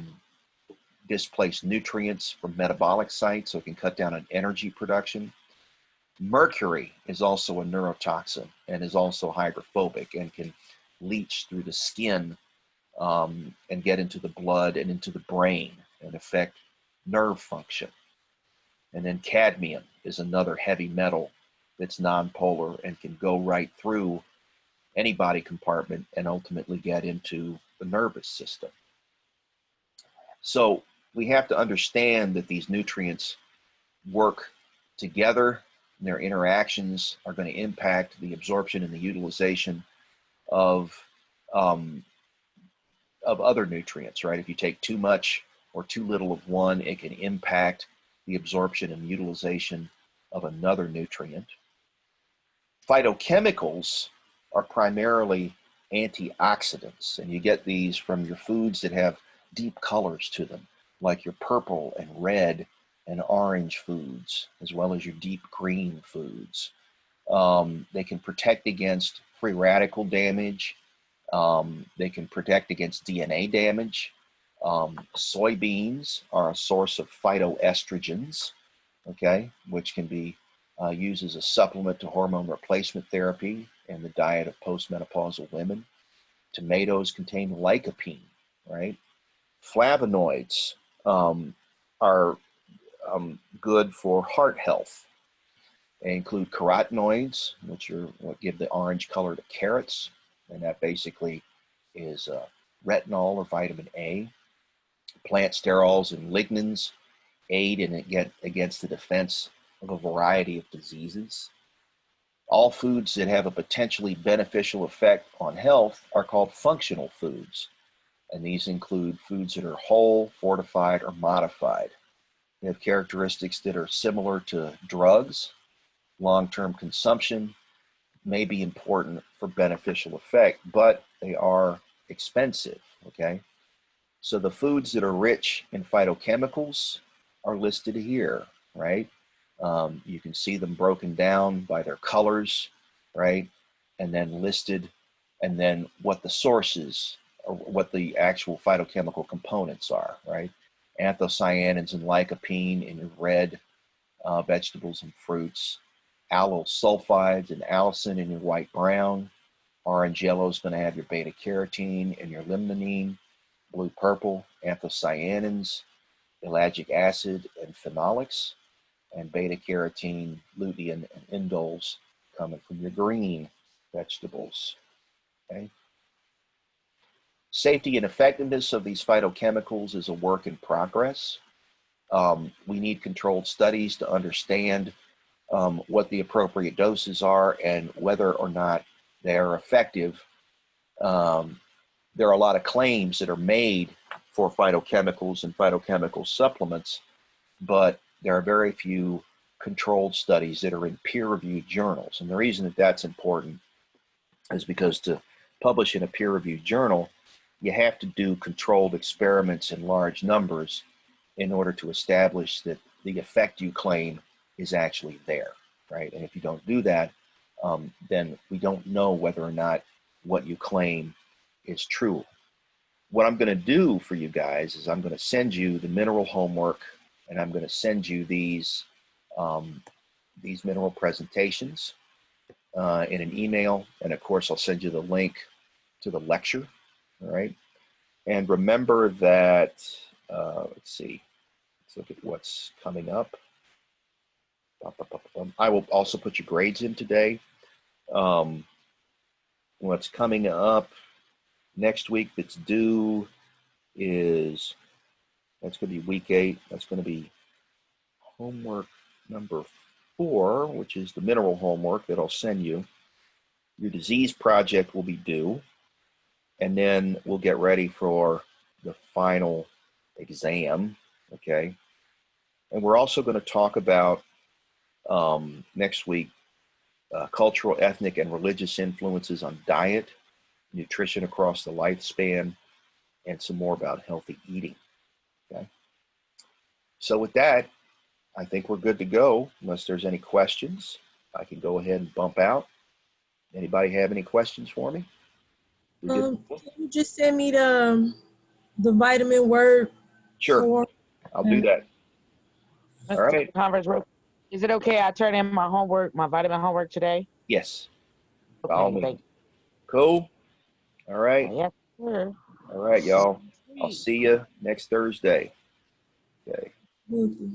displace nutrients from metabolic sites, so it can cut down on energy production. Mercury is also a neurotoxin and is also hydrophobic and can leach through the skin and get into the blood and into the brain and affect nerve function. And then cadmium is another heavy metal that's nonpolar and can go right through any body compartment and ultimately get into the nervous system. So we have to understand that these nutrients work together, and their interactions are going to impact the absorption and the utilization of other nutrients, right? If you take too much or too little of one, it can impact the absorption and utilization of another nutrient. Phytochemicals are primarily antioxidants, and you get these from your foods that have deep colors to them, like your purple and red and orange foods, as well as your deep green foods. They can protect against free radical damage. They can protect against DNA damage. Soybeans are a source of phytoestrogens, okay, which can be used as a supplement to hormone replacement therapy and the diet of postmenopausal women. Tomatoes contain lycopene, right? Flavonoids are good for heart health. They include carotenoids, which are what give the orange color to carrots, and that basically is retinol or vitamin A. Plant sterols and lignans aid in against the defense of a variety of diseases. All foods that have a potentially beneficial effect on health are called functional foods, and these include foods that are whole, fortified, or modified. They have characteristics that are similar to drugs. Long-term consumption may be important for beneficial effect, but they are expensive, okay? So the foods that are rich in phytochemicals are listed here, right? You can see them broken down by their colors, right? And then listed, and then what the sources or what the actual phytochemical components are, right? Anthocyanins and lycopene in your red vegetables and fruits, allyl sulfides and allicin in your white brown. Orange yellow is going to have your beta carotene and your limonene. Blue purple, anthocyanins, ellagic acid, and phenolics. And beta carotene, lutein, and indoles coming from your green vegetables. Okay. Safety and effectiveness of these phytochemicals is a work in progress. We need controlled studies to understand what the appropriate doses are and whether or not they are effective. There are a lot of claims that are made for phytochemicals and phytochemical supplements, but there are very few controlled studies that are in peer-reviewed journals. And the reason that that's important is because to publish in a peer-reviewed journal, you have to do controlled experiments in large numbers in order to establish that the effect you claim is actually there, right? And if you don't do that, then we don't know whether or not what you claim is true. What I'm going to do for you guys is I'm going to send you the mineral homework, and I'm going to send you these mineral presentations in an email, and of course I'll send you the link to the lecture. All right, and remember that let's see, let's look at what's coming up. I will also put your grades in today. What's coming up next week that's due is, that's going to be week 8. That's going to be homework number 4, which is the mineral homework that I'll send you. Your disease project will be due, and then we'll get ready for the final exam, okay? And we're also going to talk about next week cultural, ethnic, and religious influences on diet, nutrition across the lifespan, and some more about healthy eating, okay? So with that, I think we're good to go, unless there's any questions. I can go ahead and bump out. Anybody have any questions for me? Can you just send me the vitamin word? Sure, form? I'll do that. All right. Conference room. Is it okay I turn in my homework, my vitamin homework today? Yes. By all Okay, means. thank Cool. All you. right. Yes, sir. All right, y'all. I'll see you next Thursday. Okay. Okay.